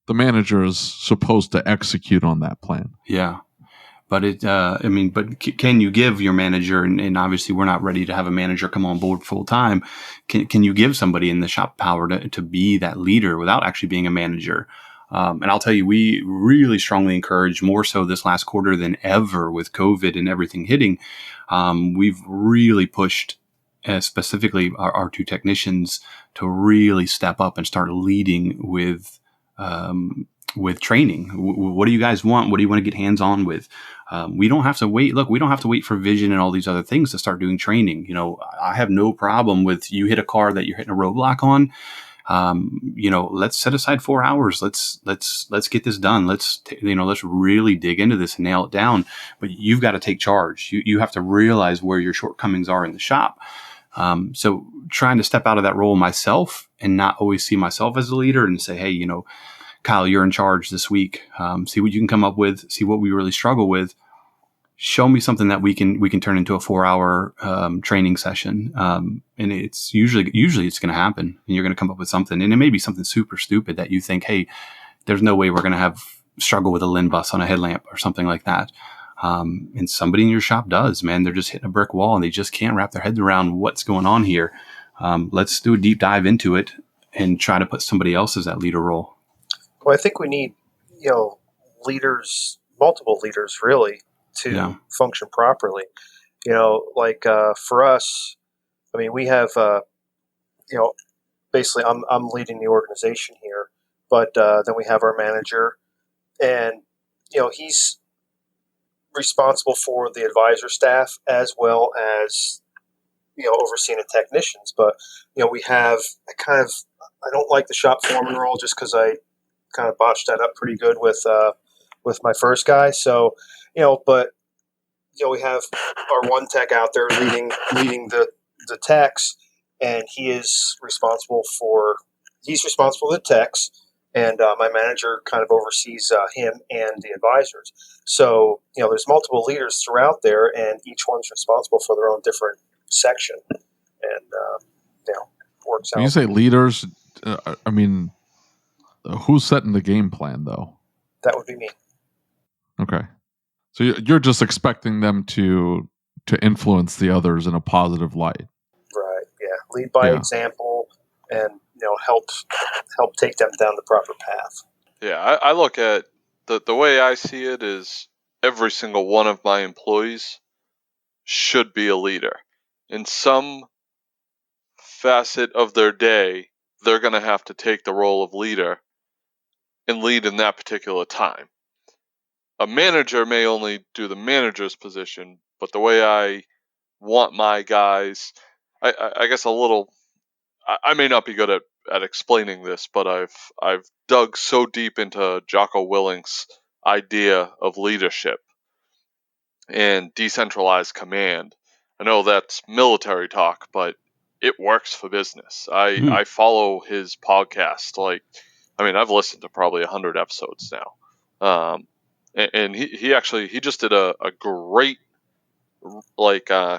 The manager is supposed to execute on that plan. Yeah. But can you give your manager, and obviously we're not ready to have a manager come on board full time. Can you give somebody in the shop power to be that leader without actually being a manager? And I'll tell you, we really strongly encourage, more so this last quarter than ever with COVID and everything hitting. We've really pushed specifically our two technicians to really step up and start leading with training. What do you guys want? What do you want to get hands on with? We don't have to wait. Look, we don't have to wait for vision and all these other things to start doing training. I have no problem with you hit a car that you're hitting a roadblock on. Let's set aside 4 hours. Let's get this done. Let's really dig into this and nail it down. But you've got to take charge. You have to realize where your shortcomings are in the shop. So trying to step out of that role myself and not always see myself as a leader and say, hey, Kyle, you're in charge this week. See what you can come up with. See what we really struggle with. Show me something that we can turn into a 4-hour training session. And it's usually it's going to happen, and you're going to come up with something. And it may be something super stupid that you think, hey, there's no way we're going to have struggle with a LIN bus on a headlamp or something like that. And somebody in your shop does, man. They're just hitting a brick wall and they just can't wrap their heads around what's going on here. Let's do a deep dive into it and try to put somebody else as that leader role. Well, I think we need, leaders, multiple leaders really, to function properly. For us, we have, basically I'm leading the organization here, but then we have our manager, and, he's responsible for the advisor staff as well as overseeing the technicians. But I don't like the shop foreman role just because I kind of botched that up pretty good with my first guy. So but we have our one tech out there leading the techs, and he's responsible for the techs, and my manager kind of oversees him and the advisors. So there's multiple leaders throughout there, and each one's responsible for their own different section, and works out. When you say leaders, who's setting the game plan though? That would be me. Okay. So you're just expecting them to influence the others in a positive light. Right. Yeah. Lead by example, and help take them down the proper path. Yeah, I look at the way I see it is every single one of my employees should be a leader. In some facet of their day, they're going to have to take the role of leader and lead in that particular time. A manager may only do the manager's position, but the way I want my guys, I guess I may not be good at explaining this, but I've dug so deep into Jocko Willink's idea of leadership and decentralized command. I know that's military talk, but it works for business. I follow his podcast. I've listened to probably 100 episodes now. And he just did a great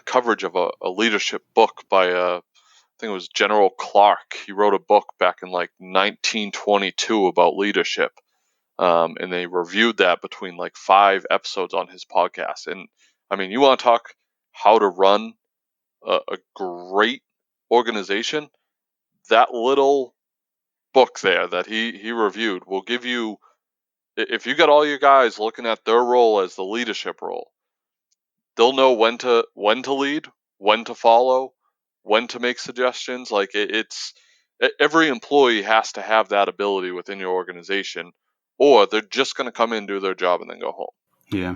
coverage of a leadership book by I think it was General Clark. He wrote a book back in 1922 about leadership, and they reviewed that between 5 episodes on his podcast. And you want to talk how to run a great organization? That little book there that he reviewed will give you, if you got all your guys looking at their role as the leadership role, they'll know when to lead, when to follow, when to make suggestions. It's every employee has to have that ability within your organization, or they're just going to come in, do their job, and then go home. Yeah.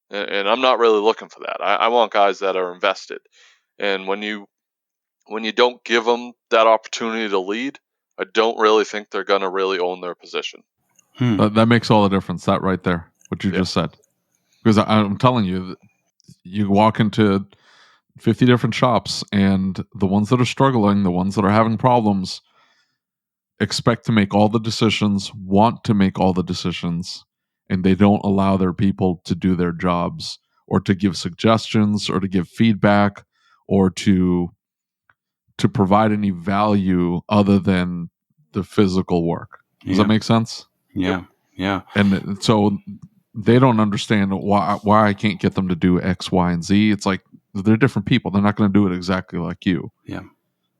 And I'm not really looking for that. I want guys that are invested. And when you don't give them that opportunity to lead, I don't really think they're going to really own their position. That makes all the difference. That right there, what you just said. Because I'm telling you, you walk into 50 different shops, and the ones that are struggling, the ones that are having problems, expect to make all the decisions, want to make all the decisions, and they don't allow their people to do their jobs, or to give suggestions, or to give feedback, or to provide any value other than the physical work. Does that make sense? Yeah. Yeah. And so they don't understand why I can't get them to do X, Y, and Z. It's like they're different people. They're not going to do it exactly like you. Yeah.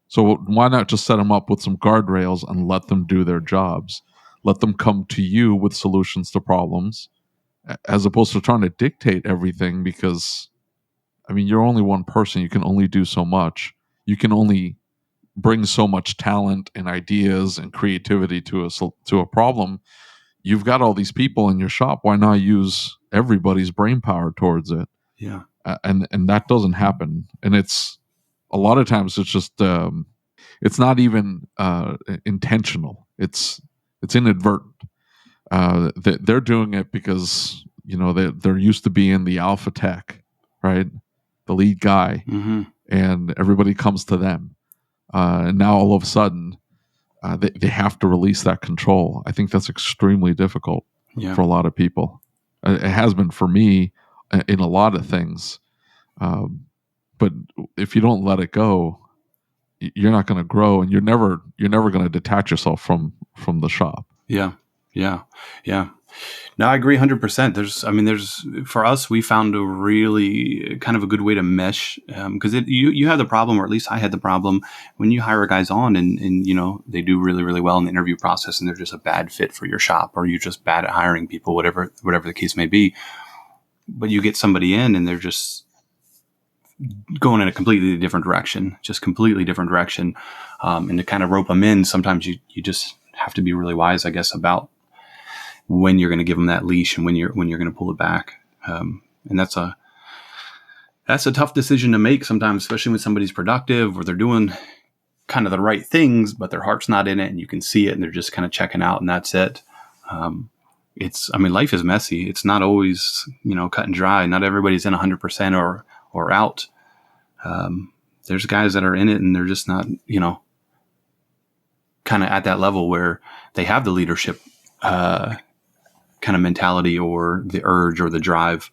So why not just set them up with some guardrails and let them do their jobs? Let them come to you with solutions to problems, as opposed to trying to dictate everything, because, you're only one person. You can only do so much. You can only bring so much talent and ideas and creativity to a problem. You've got all these people in your shop. Why not use everybody's brain power towards it? Yeah. And that doesn't happen. And it's a lot of times it's just it's not even intentional. It's inadvertent. They're doing it because they're used to being the alpha tech, right? The lead guy, and everybody comes to them. And now all of a sudden, they have to release that control. I think that's extremely difficult for a lot of people. It has been for me in a lot of things. But if you don't let it go, you're not going to grow, and you're never going to detach yourself from the shop. Yeah. No, I agree 100%. There's for us, we found a really kind of a good way to mesh, because you have the problem, or at least I had the problem, when you hire guys on and they do really, really well in the interview process, and they're just a bad fit for your shop, or you're just bad at hiring people, whatever the case may be. But you get somebody in and they're just going in a completely different direction, and to kind of rope them in, sometimes you just have to be really wise, I guess, about when you're going to give them that leash and when you're going to pull it back. And that's that's a tough decision to make sometimes, especially when somebody's productive or they're doing kind of the right things, but their heart's not in it and you can see it and they're just kind of checking out and that's it. Life is messy. It's not always, cut and dry. Not everybody's in 100% or out. There's guys that are in it and they're just not, kind of at that level where they have the leadership kind of mentality or the urge or the drive.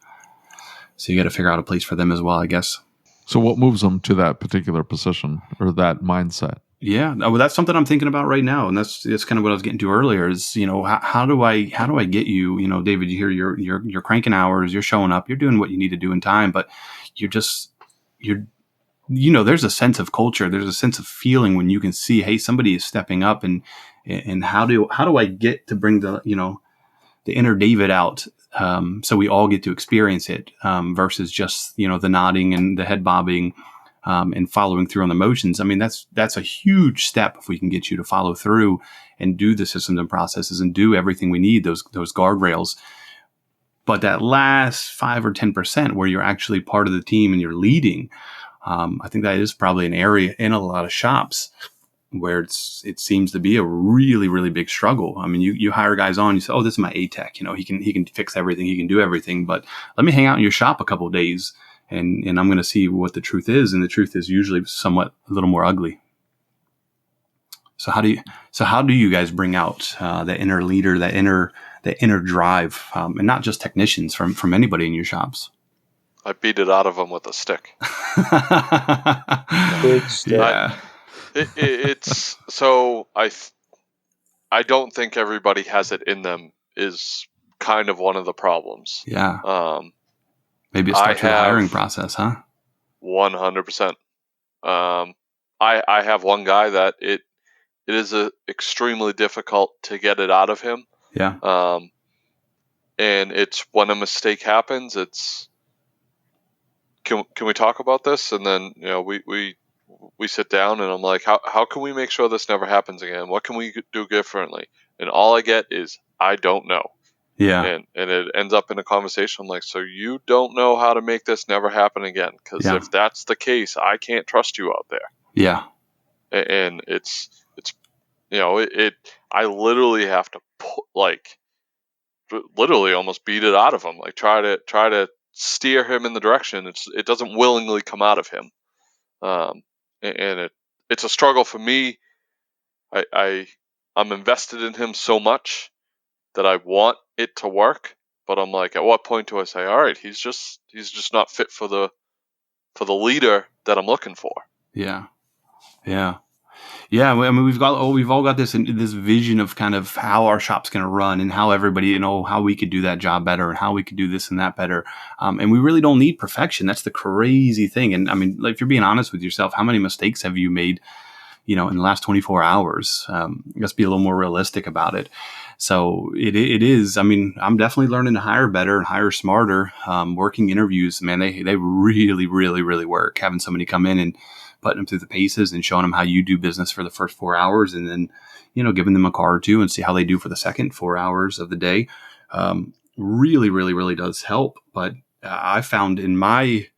So you got to figure out a place for them as well, I guess. So what moves them to that particular position or that mindset? Yeah, well, that's something I'm thinking about right now, and that's kind of what I was getting to earlier. Is how do I get you? David, you hear you're cranking hours, you're showing up, you're doing what you need to do in time, but there's a sense of culture, there's a sense of feeling when you can see, hey, somebody is stepping up, and how do I get to bring the inner David out, so we all get to experience it, versus just the nodding and the head bobbing. And following through on the motions. I mean, that's a huge step if we can get you to follow through and do the systems and processes and do everything we need, those guardrails. But that last 5 or 10% where you're actually part of the team and you're leading, I think that is probably an area in a lot of shops where it seems to be a really, really big struggle. I mean, you hire guys on, you say, oh, this is my A-Tech, he can fix everything, he can do everything, but let me hang out in your shop a couple of days. And I'm going to see what the truth is, and the truth is usually somewhat a little more ugly. So how do you guys bring out the inner leader, the inner drive, and not just technicians, from anybody in your shops? I beat it out of them with a stick. Big stick. Yeah. It's so I don't think everybody has it in them is kind of one of the problems. Yeah. Maybe it starts with the hiring process, huh? 100%. I have one guy that it is extremely difficult to get it out of him. Yeah. And it's when a mistake happens, it's can we talk about this? And then we sit down and I'm like, how can we make sure this never happens again? What can we do differently? And all I get is I don't know. Yeah. And it ends up in a conversation. I'm like, so you don't know how to make this never happen again? Because if that's the case, I can't trust you out there. Yeah. And it's I literally have to literally almost beat it out of him. Like try to steer him in the direction. It doesn't willingly come out of him. And it's a struggle for me. I'm invested in him so much that I want it to work, but I'm like, at what point do I say, all right, he's just not fit for the leader that I'm looking for? Yeah. Yeah. Yeah. I mean, we've all got this vision of kind of how our shop's going to run and how everybody, how we could do that job better and how we could do this and that better. And we really don't need perfection. That's the crazy thing. And I mean, like, if you're being honest with yourself, how many mistakes have you made, in the last 24 hours? Let's be a little more realistic about it. So it is, I mean, I'm definitely learning to hire better and hire smarter. Working interviews, man, they really, really, really work. Having somebody come in and putting them through the paces and showing them how you do business for the first 4 hours, and then, giving them a car or two and see how they do for the second 4 hours of the day. Really, really, really does help. But I found in my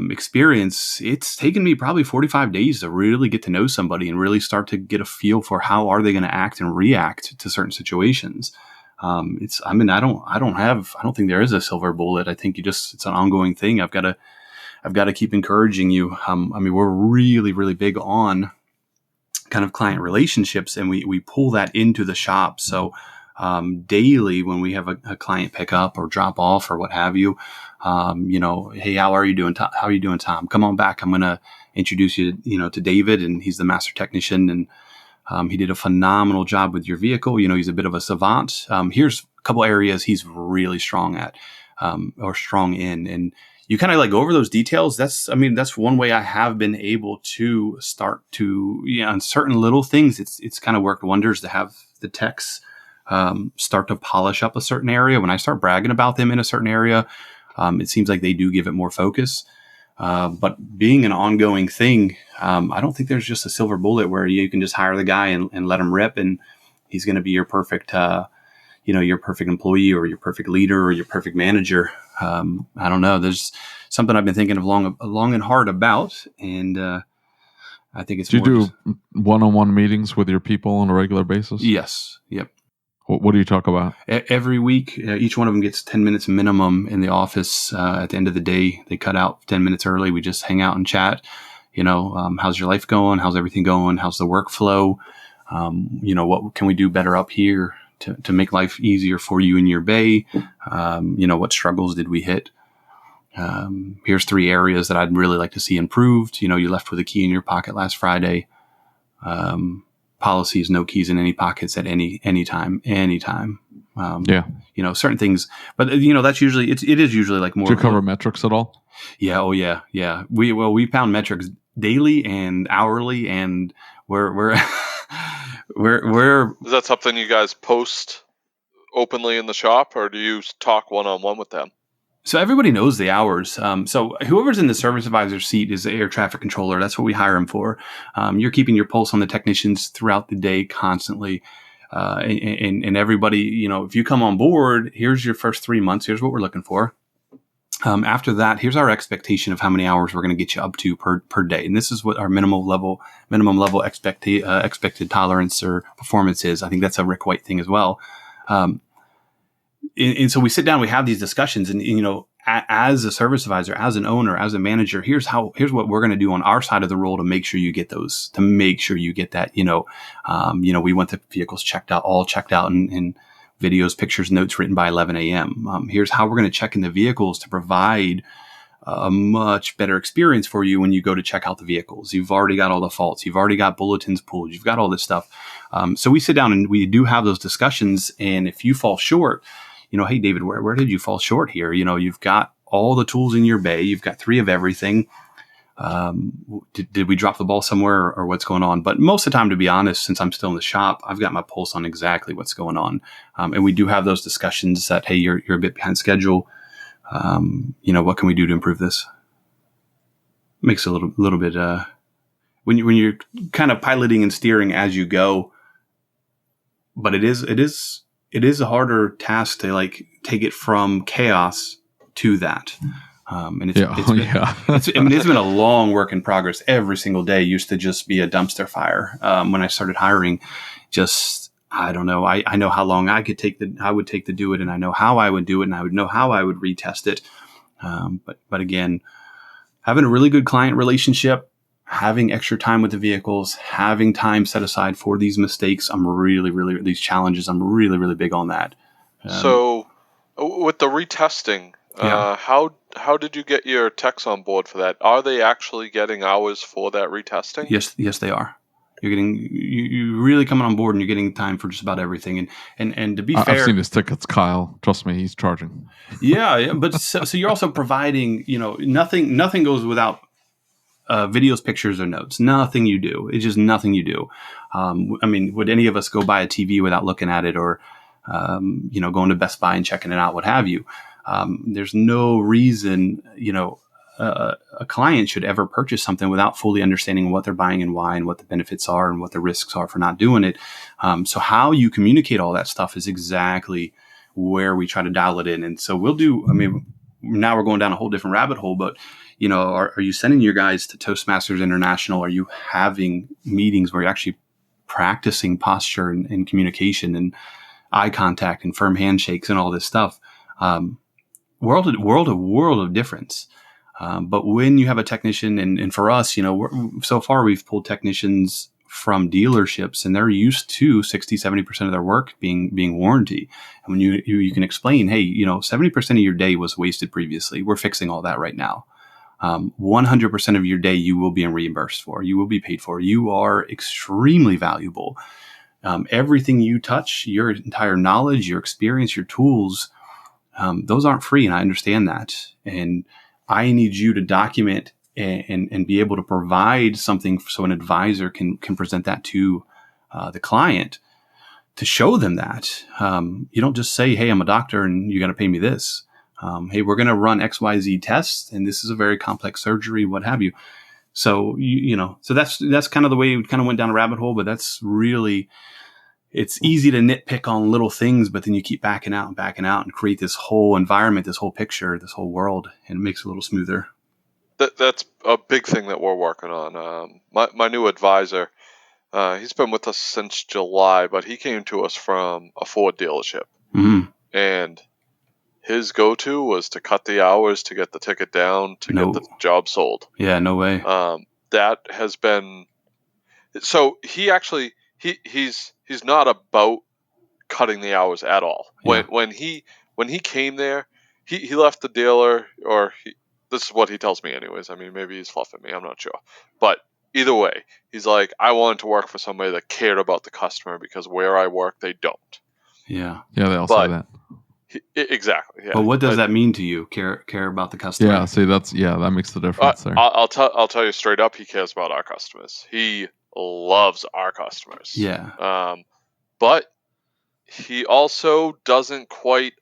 experience, it's taken me probably 45 days to really get to know somebody and really start to get a feel for how are they going to act and react to certain situations. I don't think there is a silver bullet. I think it's an ongoing thing. I've got to keep encouraging you. We're really, really big on kind of client relationships, and we pull that into the shop. So daily when we have a client pick up or drop off or what have you, hey, how are you doing? How are you doing, Tom? Come on back. I'm going to introduce you, to David, and he's the master technician, and he did a phenomenal job with your vehicle. He's a bit of a savant. Here's a couple areas he's really strong at, or strong in, and you kind of go over those details. That's one way I have been able to start to, on certain little things, it's kind of worked wonders to have the techs start to polish up a certain area. When I start bragging about them in a certain area, it seems like they do give it more focus. But being an ongoing thing, I don't think there's just a silver bullet where you can just hire the guy and let him rip, and he's going to be your perfect, your perfect employee or your perfect leader or your perfect manager. I don't know. There's something I've been thinking of long and hard about. And I think it's Do you do one-on-one meetings with your people on a regular basis? Yes. Yep. What do you talk about? Every week, each one of them gets 10 minutes minimum in the office. At the end of the day, they cut out 10 minutes early. We just hang out and chat. How's your life going? How's everything going? How's the workflow? What can we do better up here to make life easier for you in your bay? What struggles did we hit? Here's 3 areas that I'd really like to see improved. You left with a key in your pocket last Friday. Policies, no keys in any pockets at any time. Certain things, but that's usually, it is usually like more. Do you cover metrics at all? Yeah. Oh yeah. Yeah. We pound metrics daily and hourly, and we're is that something you guys post openly in the shop, or do you talk one-on-one with them? So everybody knows the hours. So whoever's in the service advisor seat is the air traffic controller. That's what we hire him for. You're keeping your pulse on the technicians throughout the day constantly. And everybody, if you come on board, here's your first 3 months. Here's what we're looking for. After that, here's our expectation of how many hours we're going to get you up to per day. And this is what our minimum level expected tolerance or performance is. I think that's a Rick White thing as well. And so we sit down, we have these discussions, and as a service advisor, as an owner, as a manager, here's what we're going to do on our side of the role to make sure you get those, to make sure you get that. We want the vehicles all checked out, and videos, pictures, notes written by 11 a.m. Here's how we're going to check in the vehicles to provide a much better experience for you when you go to check out the vehicles. You've already got all the faults. You've already got bulletins pulled. You've got all this stuff. So we sit down and we do have those discussions. And if you fall short, hey, David, where did you fall short here? You've got all the tools in your bay. You've got 3 of everything. Did we drop the ball somewhere, or what's going on? But most of the time, to be honest, since I'm still in the shop, I've got my pulse on exactly what's going on. And we do have those discussions that, hey, you're a bit behind schedule. What can we do to improve this? Makes a little bit, when you're kind of piloting and steering as you go, but it is a harder task to take it from chaos to that. And it's been a long work in progress. Every single day used to just be a dumpster fire. When I started hiring, I don't know. I know how long I would take to do it, and I know how I would do it, and I would know how I would retest it. But again, having a really good client relationship, having extra time with the vehicles, having time set aside for these mistakes, these challenges, I'm really, really big on that. So with the retesting, how did you get your techs on board for that? Are they actually getting hours for that retesting? Yes, they are. You're really coming on board, and you're getting time for just about everything. And to be fair, I've seen his tickets, Kyle. Trust me, he's charging. Yeah, but so you're also providing, nothing goes without videos, pictures, or notes. Nothing you do. It's just nothing you do. Would any of us go buy a TV without looking at it, or going to Best Buy and checking it out, what have you? There's no reason, a client should ever purchase something without fully understanding what they're buying and why, and what the benefits are and what the risks are for not doing it. So how you communicate all that stuff is exactly where we try to dial it in. And so now we're going down a whole different rabbit hole, but are you sending your guys to Toastmasters International? Are you having meetings where you're actually practicing posture and communication and eye contact and firm handshakes and all this stuff? World of difference. But when you have a technician, and for us, so far we've pulled technicians from dealerships, and they're used to 60-70% of their work being warranty. And when you can explain, hey, 70% of your day was wasted previously. We're fixing all that right now. 100% of your day you will be reimbursed for. You will be paid for. You are extremely valuable. Everything you touch, your entire knowledge, your experience, your tools, those aren't free, and I understand that. And I need you to document and be able to provide something so an advisor can present that to the client to show them that. You don't just say, hey, I'm a doctor and you got to pay me this. Hey, we're going to run XYZ tests, and this is a very complex surgery, what have you. So, so that's kind of the way we kind of went down a rabbit hole, but that's really it's easy to nitpick on little things, but then you keep backing out and create this whole environment, this whole picture, this whole world, and it makes it a little smoother. That's a big thing that we're working on. My new advisor, he's been with us since July, but he came to us from a Ford dealership. Mm-hmm. And his go-to was to cut the hours to get the ticket down to get the job sold. Yeah, no way. That has been... So he actually, he's not about cutting the hours at all. Yeah. When he came there, he left the dealer, this is what he tells me anyways. I mean, maybe he's fluffing me, I'm not sure. But either way, he's like, I wanted to work for somebody that cared about the customer, because where I work, they don't. Yeah. Yeah, they all say that. Exactly. Yeah. But what does that mean to you? Care about the customer? Yeah, see, that makes the difference there. I'll tell you straight up, he cares about our customers. He loves our customers. Yeah. But he also doesn't quite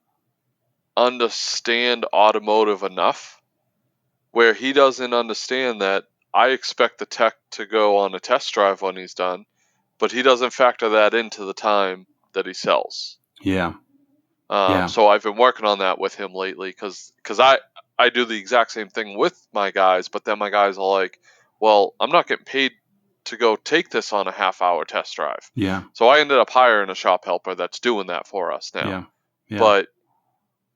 understand automotive enough, where he doesn't understand that I expect the tech to go on a test drive when he's done, but he doesn't factor that into the time that he sells. Yeah. So I've been working on that with him lately, because I do the exact same thing with my guys, but then my guys are like, well, I'm not getting paid to go take this on a half-hour test drive. Yeah. So I ended up hiring a shop helper that's doing that for us now. Yeah. Yeah. But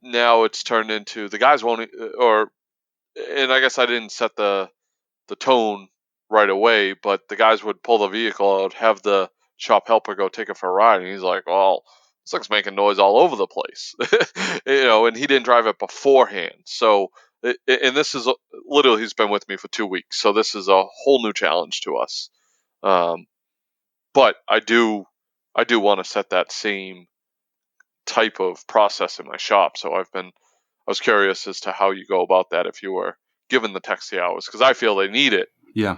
now it's turned into the guys won't, and I guess I didn't set the tone right away, but the guys would pull the vehicle out, have the shop helper go take it for a ride, and he's like, well, this thing's making noise all over the place. And he didn't drive it beforehand. So, and this is literally, he's been with me for 2 weeks, so this is a whole new challenge to us. But I do want to set that same type of process in my shop. So I was curious as to how you go about that if you were given the taxi hours, because I feel they need it. Yeah.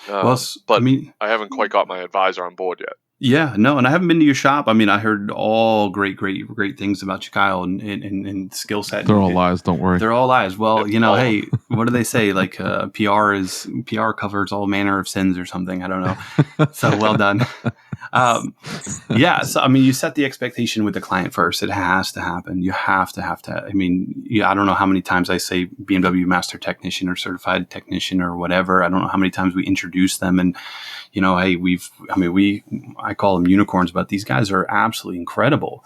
But I haven't quite got my advisor on board yet. Yeah, no, and I haven't been to your shop. I mean, I heard all great things about you, Kyle, and skill set. They're all lies. Don't worry. They're all lies. Well, hey, what do they say? Like PR covers all manner of sins or something. I don't know. So well done. Yeah. So I mean, you set the expectation with the client first. It has to happen. You have to. I mean, I don't know how many times I say BMW Master Technician or Certified Technician or whatever. I don't know how many times we introduce them, and hey, I call them unicorns, but these guys are absolutely incredible.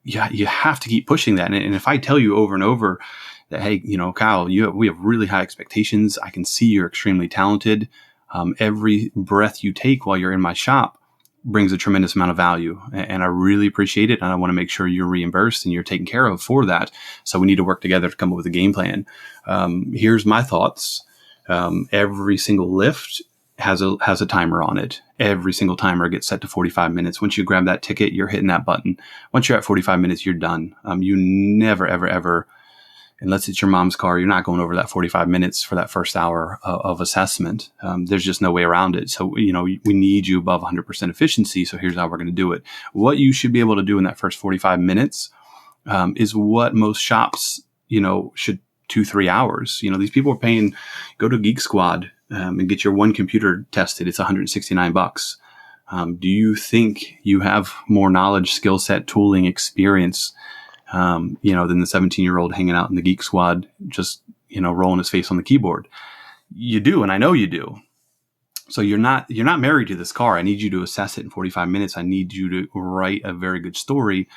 You have to keep pushing that. And if I tell you over and over that, hey, Kyle, we have really high expectations. I can see you're extremely talented. Every breath you take while you're in my shop brings a tremendous amount of value. And I really appreciate it. And I want to make sure you're reimbursed and you're taken care of for that. So we need to work together to come up with a game plan. Here's my thoughts. Every single lift has a timer on it. Every single timer gets set to 45 minutes. Once you grab that ticket, you're hitting that button. Once you're at 45 minutes, you're done. You never, ever, ever, unless it's your mom's car, you're not going over that 45 minutes for that first hour of assessment. There's just no way around it. So, we need you above 100% efficiency. So here's how we're going to do it. What you should be able to do in that first 45 minutes is what most shops, should 2-3 hours. These people are paying, go to Geek Squad, and get your one computer tested. It's $169. Do you think you have more knowledge, skill set, tooling, experience, than the 17-year-old hanging out in the Geek Squad, just, rolling his face on the keyboard? You do. And I know you do. So you're not married to this car. I need you to assess it in 45 minutes. I need you to write a very good story.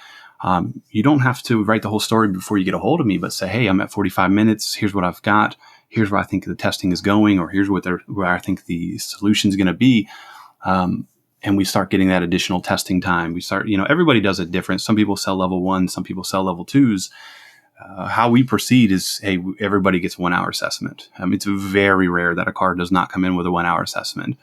You don't have to write the whole story before you get a hold of me, but say, hey, I'm at 45 minutes. Here's what I've got. Here's where I think the testing is going, or here's where I think the solution is going to be. And we start getting that additional testing time. We start, everybody does it different. Some people sell level 1, some people sell level 2s. How we proceed is, hey, everybody gets 1 hour assessment. It's very rare that a car does not come in with a 1 hour assessment.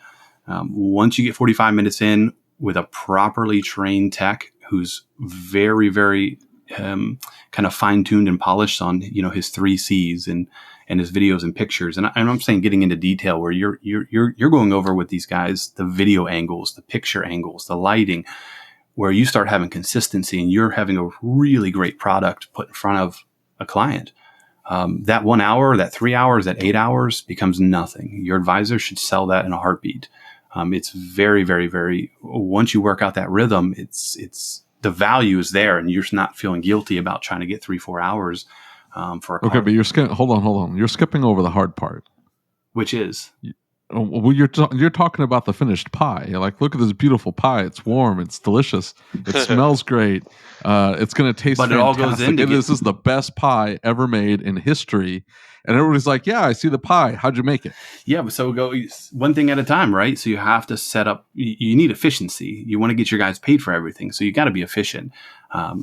Once you get 45 minutes in with a properly trained tech who's very, very kind of fine-tuned and polished on, his 3 C's and his videos and pictures. And I'm saying getting into detail where you're going over with these guys, the video angles, the picture angles, the lighting, where you start having consistency and you're having a really great product put in front of a client. That 1 hour, that 3 hours, that 8 hours becomes nothing. Your advisor should sell that in a heartbeat. It's very, very, very, once you work out that rhythm, it's the value is there, and you're not feeling guilty about trying to get 3-4 hours for a car. Okay, but hold on. You're skipping over the hard part. Which is? Well, you're talking about the finished pie. You're like, look at this beautiful pie. It's warm. It's delicious. It smells great. It's going to taste but fantastic. It all goes into this is the best pie ever made in history. And everybody's like, yeah, I see the pie. How'd you make it? Yeah, but so go one thing at a time, right? So you have to set up. You need efficiency. You want to get your guys paid for everything, so you got to be efficient.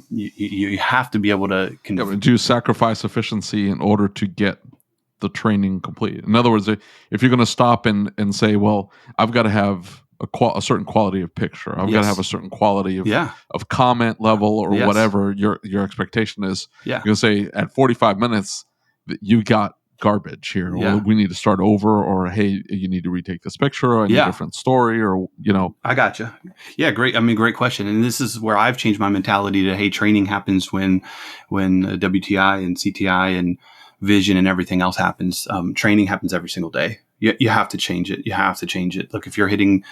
You have to be able to. Do you sacrifice efficiency in order to get the training complete? In other words, if you're going to stop and say, well, I've got to have a certain quality of picture, I've got to have a certain quality of comment level or whatever your expectation is. You're going to say at 45 minutes that you got garbage here. Or we need to start over, or hey, you need to retake this picture, or a different story, or I got you. Yeah, great. I mean, great question. And this is where I've changed my mentality to, hey, training happens when WTI and CTI and vision and everything else happens. Training happens every single day. You have to change it. You have to change it. Look, if you're hitting,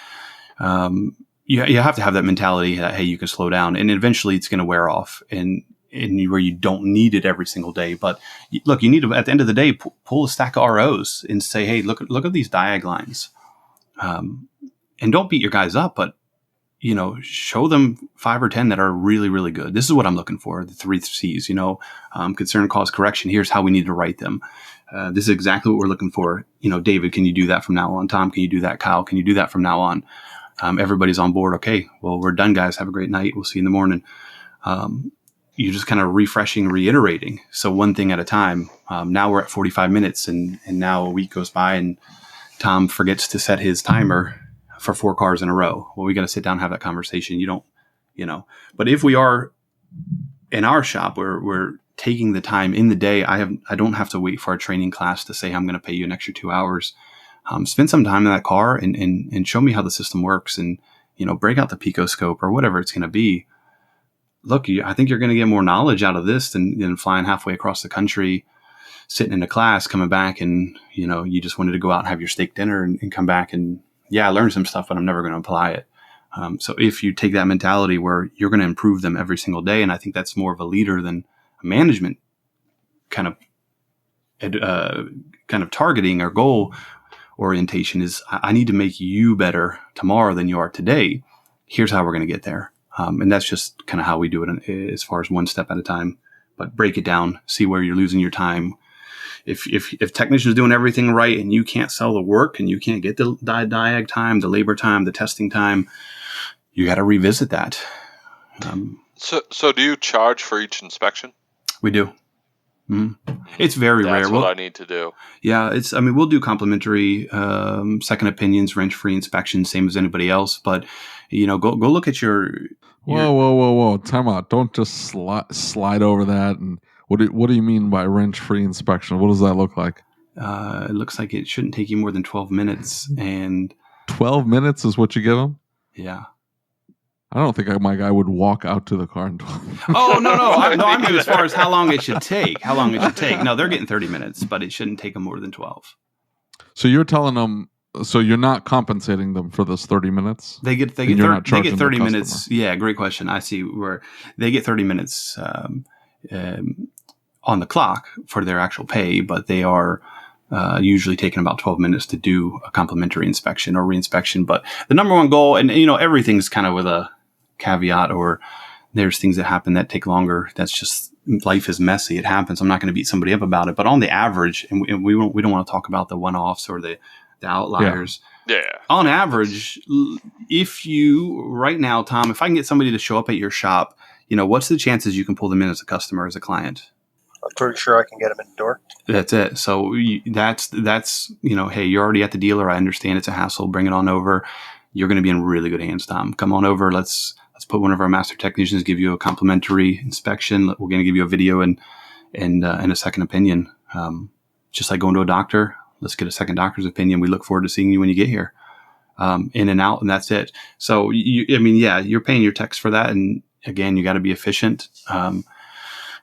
you have to have that mentality that, hey, you can slow down, and eventually it's going to wear off, and where you don't need it every single day. But look, you need to, at the end of the day, pull a stack of ROs and say, hey, look at these diag lines, and don't beat your guys up, but show them 5 or 10 that are really, really good. This is what I'm looking for. The 3 C's, concern, cause, correction. Here's how we need to write them. This is exactly what we're looking for. David, can you do that from now on? Tom, can you do that? Kyle, can you do that from now on? Everybody's on board. Okay, well, we're done, guys. Have a great night. We'll see you in the morning. You're just kind of refreshing, reiterating. So one thing at a time. Now we're at 45 minutes, and now a week goes by, and Tom forgets to set his timer for 4 cars in a row. Well, we got to sit down and have that conversation. But if we are in our shop, we're taking the time in the day. I don't have to wait for a training class to say, I'm going to pay you an extra 2 hours. Spend some time in that car and show me how the system works, and, break out the picoscope or whatever it's going to be. Look, I think you're going to get more knowledge out of this than flying halfway across the country, sitting in a class, coming back, and, you just wanted to go out and have your steak dinner and come back and, I learned some stuff, but I'm never going to apply it. So if you take that mentality where you're going to improve them every single day, and I think that's more of a leader than a management kind of targeting or goal orientation, is I need to make you better tomorrow than you are today. Here's how we're going to get there. And that's just kind of how we do it as far as one step at a time. But break it down, see where you're losing your time. If technician's doing everything right and you can't sell the work and you can't get the diag time, the labor time, the testing time, you got to revisit that. So do you charge for each inspection? We do. Mm-hmm. It's very rare. That's what I need to do. Yeah, we'll do complimentary second opinions, wrench-free inspections, same as anybody else. But go look at your. Whoa! Time out! Don't just slide over that. And what do you mean by wrench-free inspection? What does that look like? It looks like it shouldn't take you more than 12 minutes. And 12 minutes is what you give them? Yeah. I don't think my guy would walk out to the car in 12 minutes. Oh, no. I mean, as far as how long it should take. No, they're getting 30 minutes, but it shouldn't take them more than 12. So you're telling them, so you're not compensating them for this 30 minutes? They get 30 minutes. Yeah, great question. I see where they get 30 minutes on the clock for their actual pay, but they are usually taking about 12 minutes to do a complimentary inspection or reinspection. But the number one goal, and everything's kind of with a caveat, or there's things that happen that take longer. That's just, life is messy. It happens. I'm not going to beat somebody up about it. But on the average, and we don't want to talk about the one-offs or the outliers. Yeah. On average, if you right now, Tom, if I can get somebody to show up at your shop, what's the chances you can pull them in as a customer, as a client? I'm pretty sure I can get them in the door. That's it. So that's hey, you're already at the dealer. I understand it's a hassle. Bring it on over. You're going to be in really good hands, Tom. Come on over. Let's put one of our master technicians give you a complimentary inspection. We're going to give you a video and a second opinion. Just like going to a doctor. Let's get a second doctor's opinion. We look forward to seeing you when you get here. In and out, and that's it. So you're paying your techs for that, and again, you got to be efficient.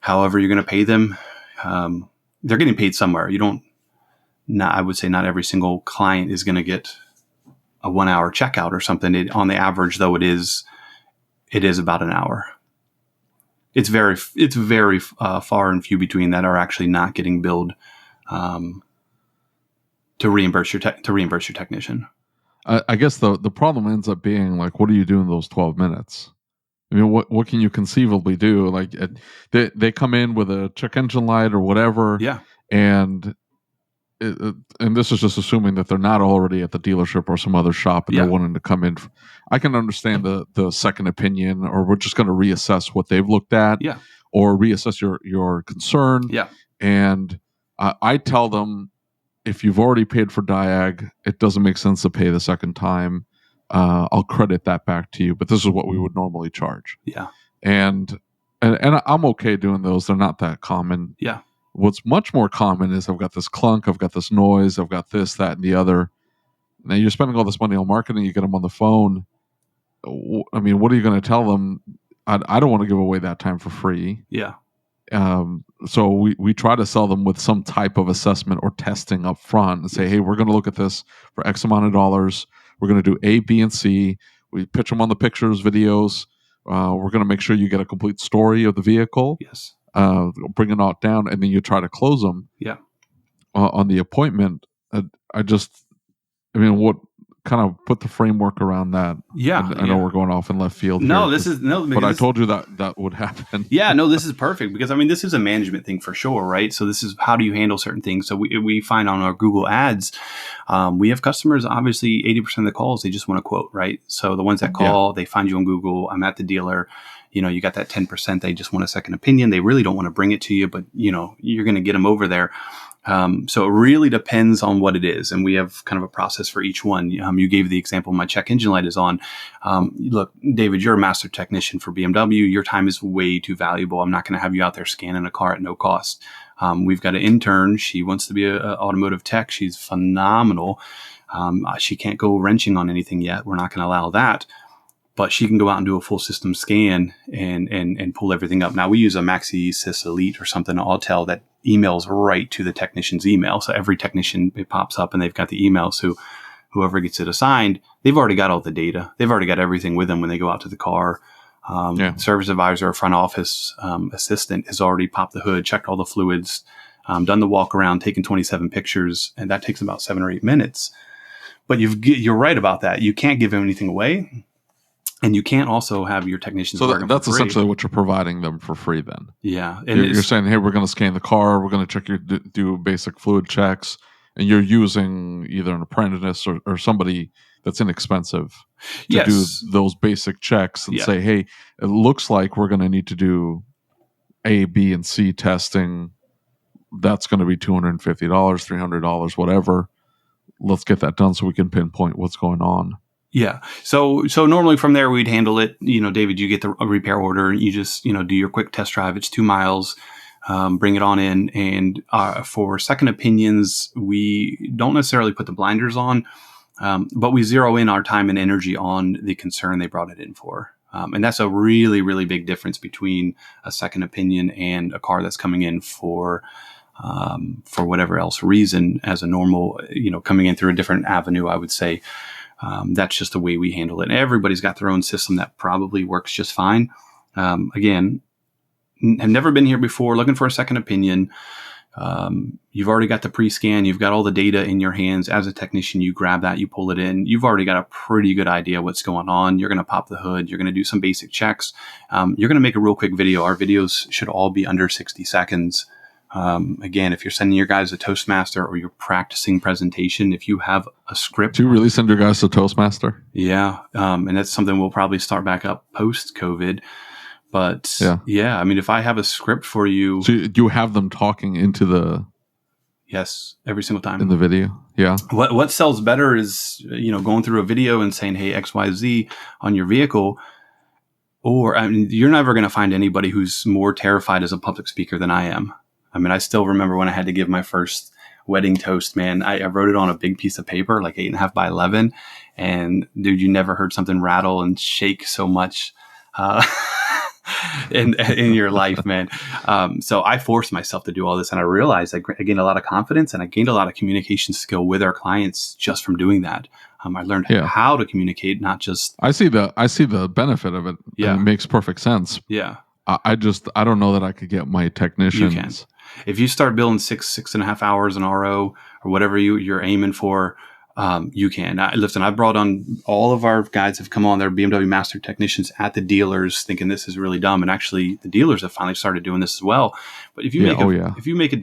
However you're going to pay them, they're getting paid somewhere. I would say not every single client is going to get a 1 hour checkout or something. On the average, though, it is about an hour. It's very far and few between that are actually not getting billed to reimburse your technician. I guess the problem ends up being like, what do you do in those 12 minutes? I mean, what can you conceivably do? Like, they come in with a check engine light or whatever, Yeah. and this is just assuming that they're not already at the dealership or some other shop and they're wanting to come in. I can understand the second opinion, or we're just going to reassess what they've looked at, or reassess your concern. Yeah. And I tell them, if you've already paid for Diag, it doesn't make sense to pay the second time. I'll credit that back to you, but this is what we would normally charge. Yeah. And I'm okay doing those. They're not that common. Yeah. What's much more common is I've got this clunk, I've got this noise, I've got this, that, and the other. Now you're spending all this money on marketing, you get them on the phone. I mean, what are you going to tell them? I don't want to give away that time for free. Yeah. So we try to sell them with some type of assessment or testing up front and say, hey, we're going to look at this for X amount of dollars. We're going to do A, B, and C. We pitch them on the pictures, videos. We're going to make sure you get a complete story of the vehicle. Yes. Bring it all down, and then you try to close them. Yeah. On the appointment. What kind of put the framework around that? Yeah. I know we're going off in left field. No, here, but I told you that would happen. Yeah, no, this is perfect because this is a management thing for sure, right? So this is how do you handle certain things? So we find on our Google ads, we have customers, obviously 80% of the calls, they just want a quote, right? So the ones that call, they find you on Google, I'm at the dealer, you got that 10%, they just want a second opinion. They really don't want to bring it to you, but you're going to get them over there. So it really depends on what it is. And we have kind of a process for each one. You gave the example, my check engine light is on. Look, David, you're a master technician for BMW. Your time is way too valuable. I'm not going to have you out there scanning a car at no cost. We've got an intern. She wants to be an automotive tech. She's phenomenal. She can't go wrenching on anything yet. We're not going to allow that. But she can go out and do a full system scan and pull everything up. Now, we use a MaxiSys Elite or something, Autel, that emails right to the technician's email. So every technician, it pops up and they've got the email. So whoever gets it assigned, they've already got all the data. They've already got everything with them when they go out to the car. Service advisor or front office assistant has already popped the hood, checked all the fluids, done the walk around, taken 27 pictures, and that takes about 7 or 8 minutes. But you're right about that. You can't give anything away. And you can't also have your technicians. So that's essentially what you're providing them for free then. Yeah. And you're saying, hey, we're going to scan the car. We're going to check do basic fluid checks. And you're using either an apprentice or somebody that's inexpensive to do those basic checks and say, hey, it looks like we're going to need to do A, B, and C testing. That's going to be $250, $300, whatever. Let's get that done so we can pinpoint what's going on. Yeah. So normally from there, we'd handle it. David, you get the repair order and you just, do your quick test drive. It's 2 miles, bring it on in. And for second opinions, we don't necessarily put the blinders on, but we zero in our time and energy on the concern they brought it in for. And that's a really, really big difference between a second opinion and a car that's coming in for whatever else reason as a normal, coming in through a different avenue, I would say. That's just the way we handle it. And everybody's got their own system that probably works just fine. Again, have never been here before, looking for a second opinion. You've already got the pre-scan. You've got all the data in your hands. As a technician, you grab that, you pull it in. You've already got a pretty good idea what's going on. You're going to pop the hood. You're going to do some basic checks. You're going to make a real quick video. Our videos should all be under 60 seconds. Again, if you're sending your guys a Toastmaster or you're practicing presentation, if you have a script. Do you really send your guys to Toastmaster? Yeah. And that's something we'll probably start back up post-COVID. But yeah, if I have a script for you. So do you have them talking into the. Yes, every single time. In the video? Yeah. What sells better is, going through a video and saying, hey, XYZ on your vehicle. Or, you're never going to find anybody who's more terrified as a public speaker than I am. I still remember when I had to give my first wedding toast, man. I wrote it on a big piece of paper, like 8.5 by 11. And dude, you never heard something rattle and shake so much. in your life, man. So I forced myself to do all this, and I realized I gained a lot of confidence, and I gained a lot of communication skill with our clients just from doing that. I learned how to communicate, not just. I see the benefit of it. Yeah, and it makes perfect sense. Yeah, I don't know that I could get my technicians. You can. If you start building 6.5 hours an RO or whatever you're aiming for, you can. Listen, I brought on all of our guys have come on. They're BMW Master technicians at the dealers, thinking this is really dumb, and actually the dealers have finally started doing this as well. But if you if you make a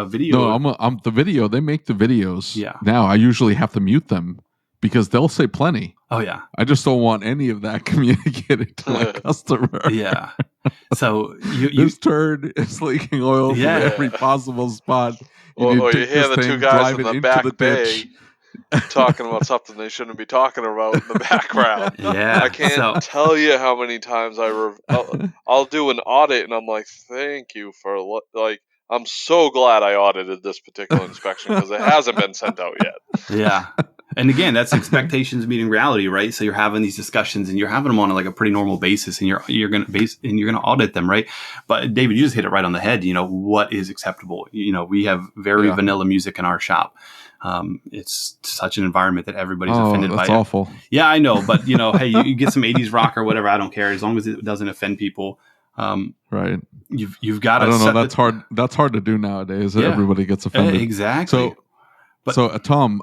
video, I'm the video. They make the videos. Yeah. Now I usually have to mute them because they'll say plenty. Oh yeah. I just don't want any of that communicated to my customer. Yeah. So this turd is leaking oil from every possible spot. Or you hear the two guys in the back bay talking about something they shouldn't be talking about in the background. Yeah, I can't tell you how many times I'll do an audit and I'm like, thank you for I'm so glad I audited this particular inspection because it hasn't been sent out yet. Yeah. And again, that's expectations meeting reality, right? So you're having these discussions and you're having them on a pretty normal basis, and you're going to audit them, right? But David, you just hit it right on the head. What is acceptable? We have very vanilla music in our shop. It's such an environment that everybody's offended by. That's awful. Yeah, I know, but hey, you get some 80s rock or whatever. I don't care as long as it doesn't offend people. Right. You've got to. I don't know. That's hard. That's hard to do nowadays. Yeah. Everybody gets offended. Exactly. So Tom,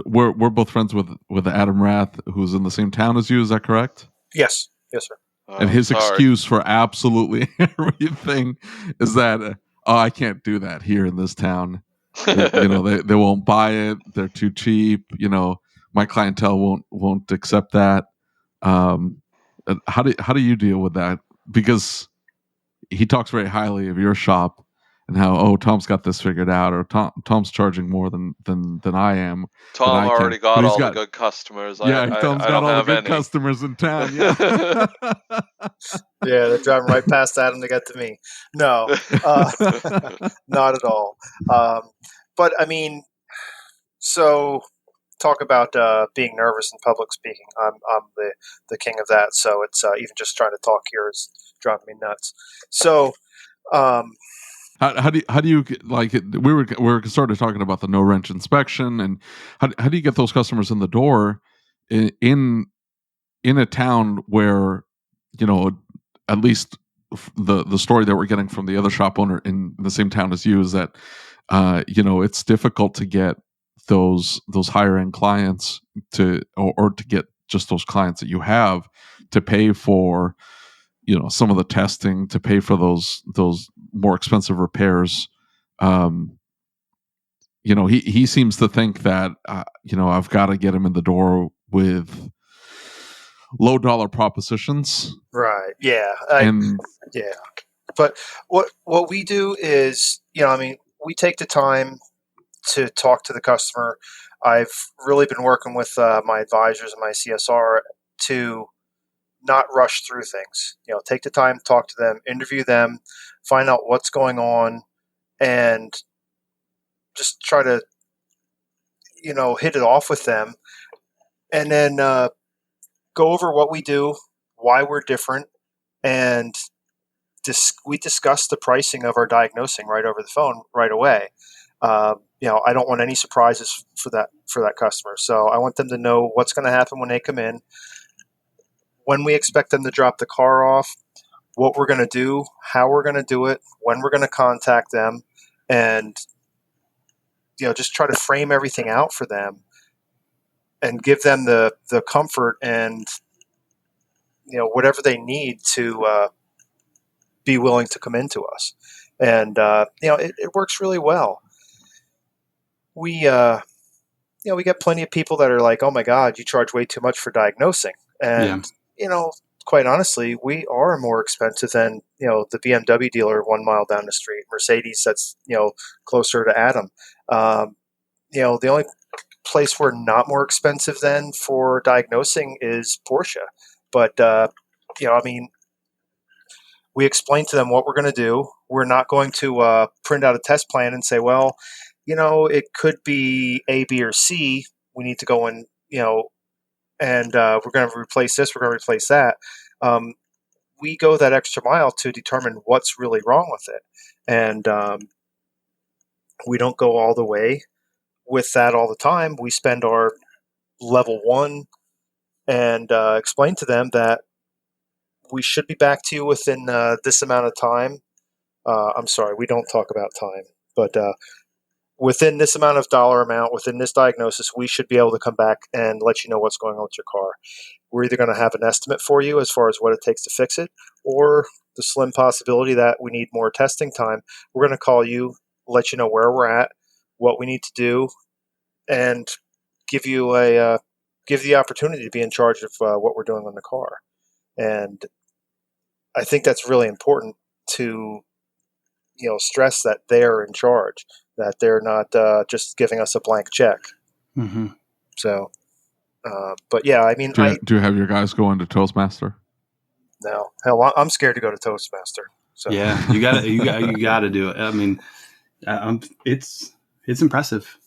we're both friends with Adam Rath, who's in the same town as you. Is that correct? Yes, sir. And his excuse for absolutely everything is that I can't do that here in this town. They won't buy it. They're too cheap. My clientele won't accept that. How do you deal with that? Because he talks very highly of your shop and how Tom's got this figured out, or Tom's charging more than I am. Tom already got all the good customers. Yeah, Tom's got all the good customers in town. Yeah. Yeah, they're driving right past Adam to get to me. No, not at all. But I mean, so talk about being nervous in public speaking. I'm the king of that. So it's even just trying to talk here is driving me nuts. So, how do you like it? We were sort of talking about the no wrench inspection, and how do you get those customers in the door in a town where at least the story that we're getting from the other shop owner in the same town as you is that it's difficult to get those higher end clients or to get just those clients that you have to pay for some of the testing, to pay for those more expensive repairs. He seems to think that I've got to get him in the door with low dollar propositions. Right. Yeah. Yeah. But what we do is, we take the time to talk to the customer. I've really been working with my advisors and my CSR to not rush through things. Take the time, talk to them, interview them, find out what's going on, and just try to, hit it off with them. And then go over what we do, why we're different, and we discuss the pricing of our diagnosing right over the phone right away. I don't want any surprises for that customer. So I want them to know what's going to happen when they come in, when we expect them to drop the car off, what we're going to do, how we're going to do it, when we're going to contact them, and just try to frame everything out for them and give them the comfort and whatever they need to be willing to come into us. And it works really well. We we get plenty of people that are like, oh my God, you charge way too much for diagnosing. And quite honestly, we are more expensive than the BMW dealer 1 mile down the street, Mercedes that's closer to Adam. The only place we're not more expensive than for diagnosing is Porsche. But we explain to them what we're going to do. We're not going to print out a test plan and say, well, it could be A, B, or C. We need to go in, and we're going to replace this, we're going to replace that. we go that extra mile to determine what's really wrong with it. And we don't go all the way with that all the time. We spend our level 1 and explain to them that we should be back to you within this amount of time. I'm sorry, we don't talk about time, but within this amount of dollar amount, within this diagnosis, we should be able to come back and let you know what's going on with your car. We're either going to have an estimate for you as far as what it takes to fix it, or the slim possibility that we need more testing time. We're going to call you, let you know where we're at, what we need to do, and give you the opportunity to be in charge of what we're doing on the car. And I think that's really important to stress that they're in charge, that they're not just giving us a blank check. Mm-hmm. So, but yeah, I mean, do you have your guys go into Toastmaster? No, hell, I'm scared to go to Toastmaster. So yeah, you gotta do it. I mean, it's impressive.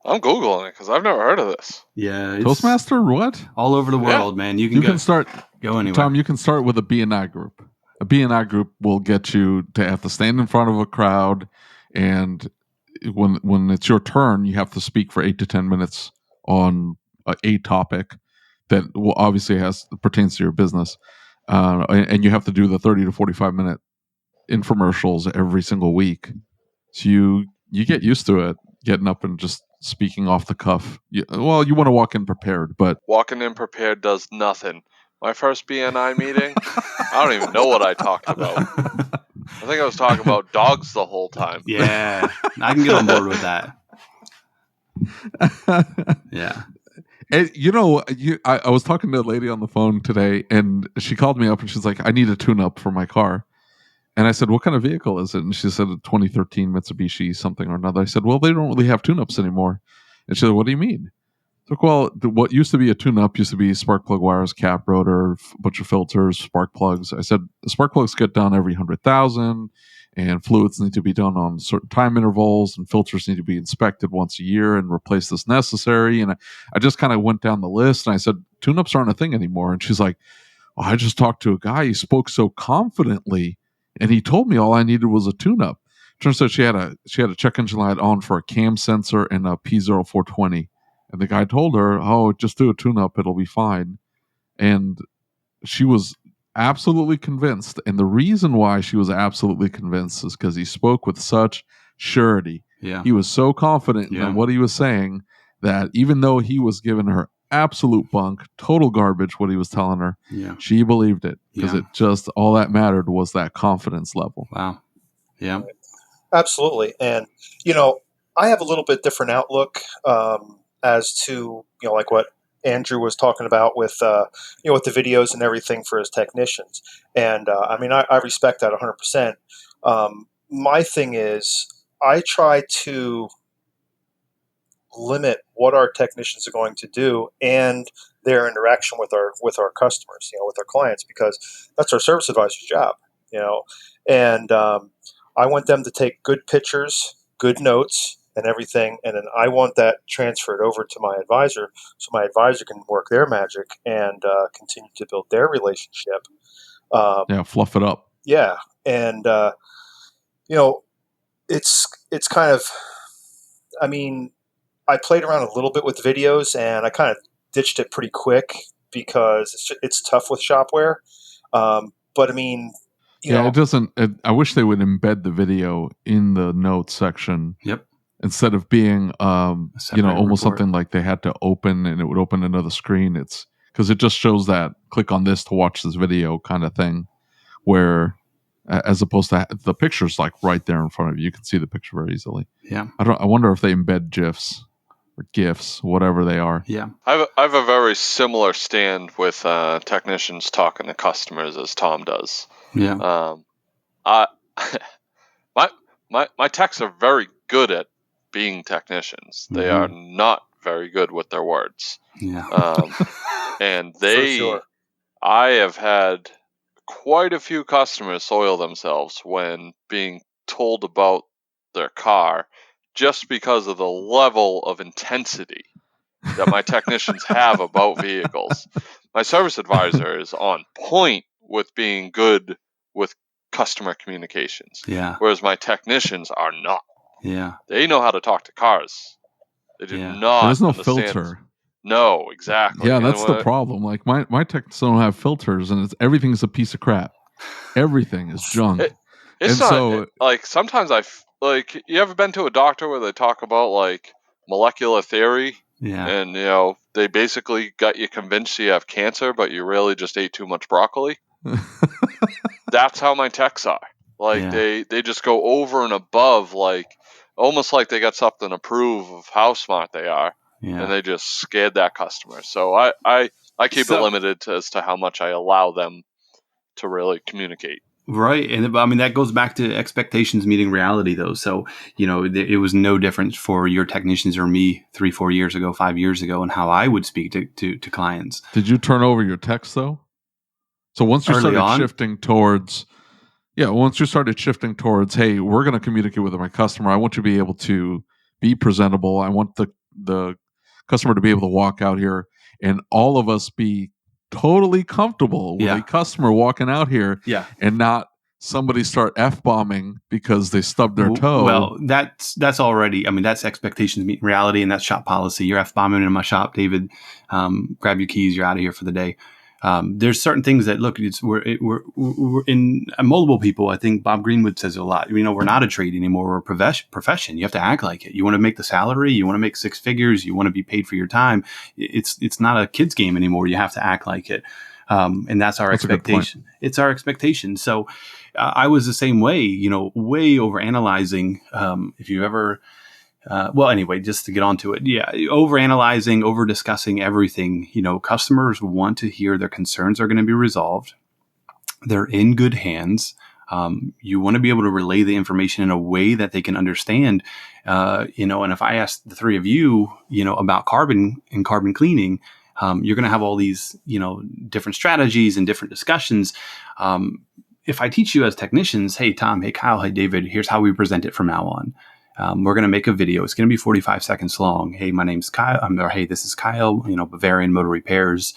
I'm Googling it because I've never heard of this. Yeah, Toastmaster, what? All over the world, man. You can go anywhere. Tom, you can start with a B&I group. A B&I group will get you to have to stand in front of a crowd, and when it's your turn, you have to speak for 8 to 10 minutes on a topic that obviously pertains to your business, and you have to do the 30 to 45 minute infomercials every single week. So you get used to it, getting up and just speaking off the cuff. You want to walk in prepared, but walking in prepared does nothing. My first BNI meeting, I don't even know what I talked about. I think I was talking about dogs the whole time. Yeah, I can get on board with that. Yeah. And, I was talking to a lady on the phone today, and she called me up and she's like, I need a tune-up for my car. And I said, what kind of vehicle is it? And she said a 2013 Mitsubishi something or another. I said, well, they don't really have tune-ups anymore. And she said, what do you mean? I said, well, what used to be a tune-up used to be spark plug wires, cap, rotor, a bunch of filters, spark plugs. I said, the spark plugs get done every 100,000, and fluids need to be done on certain time intervals, and filters need to be inspected once a year and replaced as necessary. And I just kind of went down the list, and I said, tune-ups aren't a thing anymore. And she's like, oh, I just talked to a guy. He spoke so confidently, and he told me all I needed was a tune-up. Turns out she had a check engine light on for a cam sensor and a P0420. And the guy told her, oh, just do a tune-up. It'll be fine. And she was absolutely convinced. And the reason why she was absolutely convinced is because he spoke with such surety. Yeah. He was so confident in what he was saying that even though he was giving her absolute bunk, total garbage, what he was telling her, she believed it. Because it just, all that mattered was that confidence level. Wow. Yeah. Absolutely. And, I have a little bit different outlook as to, like what Andrew was talking about with, with the videos and everything for his technicians. And, I respect that 100%. My thing is I try to limit what our technicians are going to do and their interaction with our customers, with our clients, because that's our service advisor's job, and I want them to take good pictures, good notes, and everything, and then I want that transferred over to my advisor, so my advisor can work their magic and continue to build their relationship. Fluff it up. Yeah, and it's kind of, I played around a little bit with videos, and I kind of ditched it pretty quick because it's tough with shopware. But it doesn't. I wish they would embed the video in the notes section. Yep. Instead of being, almost report. something like they had to open and it would open another screen. It's because it just shows that click on this to watch this video kind of thing, where as opposed to the picture's like right there in front of you. You can see the picture very easily. Yeah. I wonder if they embed GIFs or GIFs, whatever they are. Yeah. I have a very similar stand with technicians talking to customers as Tom does. Yeah. My techs are very good at being technicians. They are not very good with their words. Yeah. And For sure. I have had quite a few customers soil themselves when being told about their car just because of the level of intensity that my technicians have about vehicles. My service advisor is on point with being good with customer communications. Yeah. Whereas my technicians are not. Yeah. They know how to talk to cars. They do not There's no understand. filter. No, exactly. Yeah, And that's the problem. Like my techs don't have filters, and everything's a piece of crap. Everything is junk. It's And not so- like sometimes like, you ever been to a doctor where they talk about like molecular theory? Yeah. And they basically got you convinced you have cancer, but you really just ate too much broccoli. That's how my techs are. Like Yeah. they just go over and above, like almost like they got something to prove of how smart they are, Yeah. and they just scared that customer. So I keep it limited as to how much I allow them to really communicate. Right. And I mean, that goes back to expectations meeting reality, though. So, it was no different for your technicians or me 3-4 years ago, 5 years ago, and how I would speak to clients. Did you turn over your techs, though? So once you started shifting towards, hey, we're going to communicate with my customer. I want you to be able to be presentable. I want the customer to be able to walk out here and all of us be totally comfortable with a customer walking out here and not somebody start F-bombing because they stubbed their toe. Well, that's already, that's expectations meet reality, and that's shop policy. You're F-bombing in my shop, David. Grab your keys. You're out of here for the day. There's certain things that we're in multiple people. I think Bob Greenwood says a lot. We're not a trade anymore. We're a profession. You have to act like it. You want to make the salary. You want to make 6 figures. You want to be paid for your time. It's not a kid's game anymore. You have to act like it. And that's our expectation. It's our expectation. So I was the same way, way over analyzing. If you ever, anyway, just to get onto it. Yeah. Over analyzing, over discussing everything, customers want to hear their concerns are going to be resolved. They're in good hands. You want to be able to relay the information in a way that they can understand, and if I ask the 3 of you, about carbon and carbon cleaning, you're going to have all these, different strategies and different discussions. If I teach you as technicians, hey, Tom, hey, Kyle, hey, David, here's how we present it from now on. We're going to make a video. It's going to be 45 seconds long. Hey, my name's Kyle. Hey, this is Kyle, Bavarian Motor Repairs,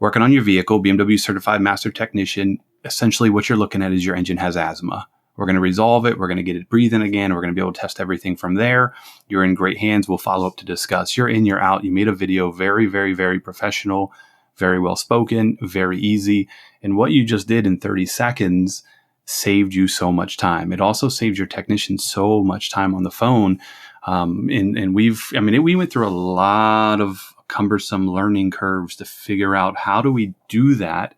working on your vehicle, BMW certified master technician. Essentially what you're looking at is your engine has asthma. We're going to resolve it. We're going to get it breathing again. We're going to be able to test everything from there. You're in great hands. We'll follow up to discuss. You're in, you're out. You made a video, very, very, very professional, very well spoken, very easy. And what you just did in 30 seconds saved you so much time. It also saved your technician so much time on the phone. And we went through a lot of cumbersome learning curves to figure out how do we do that,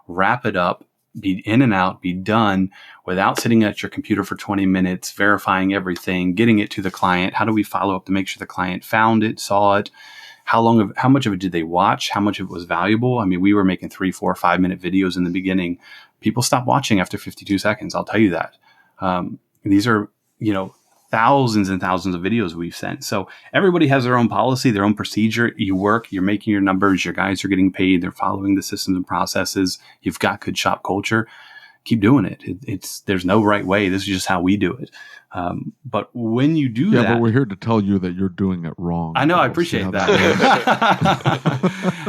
wrap it up, be in and out, be done without sitting at your computer for 20 minutes, verifying everything, getting it to the client. How do we follow up to make sure the client found it, saw it? How much of it did they watch? How much of it was valuable? We were making 3, 4, 5 minute videos in the beginning. People stopped watching after 52 seconds. I'll tell you that. These are, thousands and thousands of videos we've sent. So everybody has their own policy, their own procedure. You work, you're making your numbers, your guys are getting paid, they're following the systems and processes. You've got good shop culture. Keep doing it. There's no right way. This is just how we do it. But when you do that... Yeah, but we're here to tell you that you're doing it wrong. I know, I appreciate that.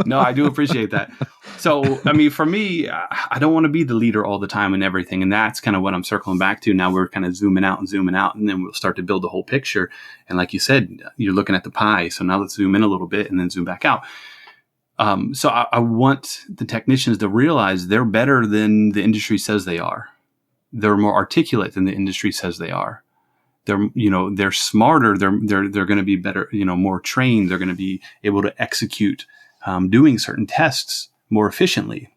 No, I do appreciate that. So, for me, I don't want to be the leader all the time and everything. And that's kind of what I'm circling back to. Now we're kind of zooming out, and then we'll start to build the whole picture. And like you said, you're looking at the pie. So now let's zoom in a little bit and then zoom back out. So I want the technicians to realize they're better than the industry says they are. They're more articulate than the industry says they are. They're smarter. They're going to be better, more trained. They're going to be able to execute doing certain tests more efficiently.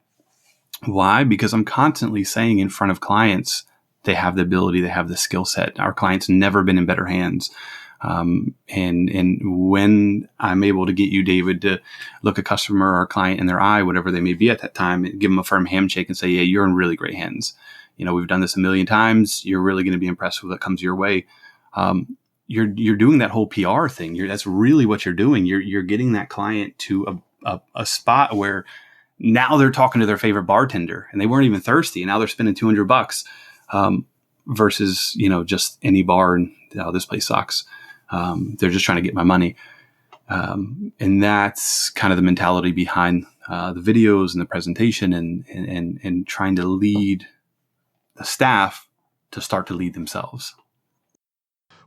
Why? Because I'm constantly saying in front of clients, they have the ability, they have the skill set. Our clients never been in better hands. And when I'm able to get you, David, to look a customer or a client in their eye, whatever they may be at that time, and give them a firm handshake and say, yeah, you're in really great hands. We've done this a million times. You're really going to be impressed with what comes your way. You're doing that whole PR thing. That's really what you're doing. You're getting that client to a spot where now they're talking to their favorite bartender and they weren't even thirsty. And now they're spending $200, versus, just any bar and this place sucks. They're just trying to get my money. And that's kind of the mentality behind the videos and the presentation and trying to lead the staff to start to lead themselves.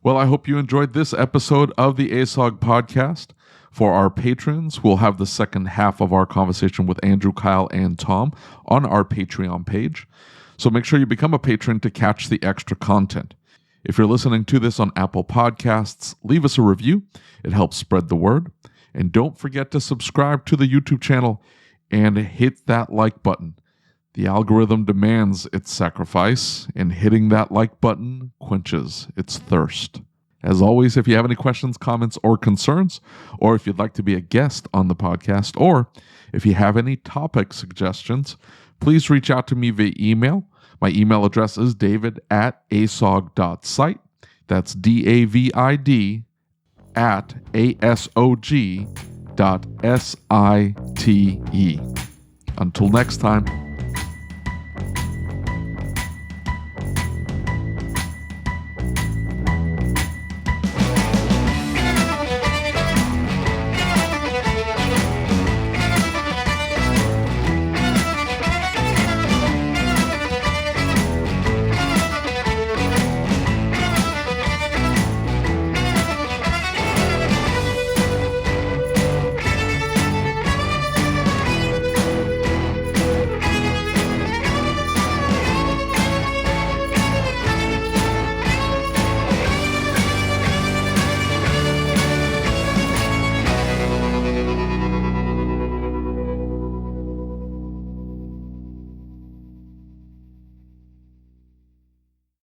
Well, I hope you enjoyed this episode of the ASOG Podcast. For our patrons, we'll have the second half of our conversation with Andrew, Kyle, and Tom on our Patreon page. So make sure you become a patron to catch the extra content. If you're listening to this on Apple Podcasts, leave us a review. It helps spread the word. And don't forget to subscribe to the YouTube channel and hit that like button. The algorithm demands its sacrifice, and hitting that like button quenches its thirst. As always, if you have any questions, comments, or concerns, or if you'd like to be a guest on the podcast, or if you have any topic suggestions, please reach out to me via email. My email address is david@asog.site. That's DAVID @ASOG.SITE. Until next time.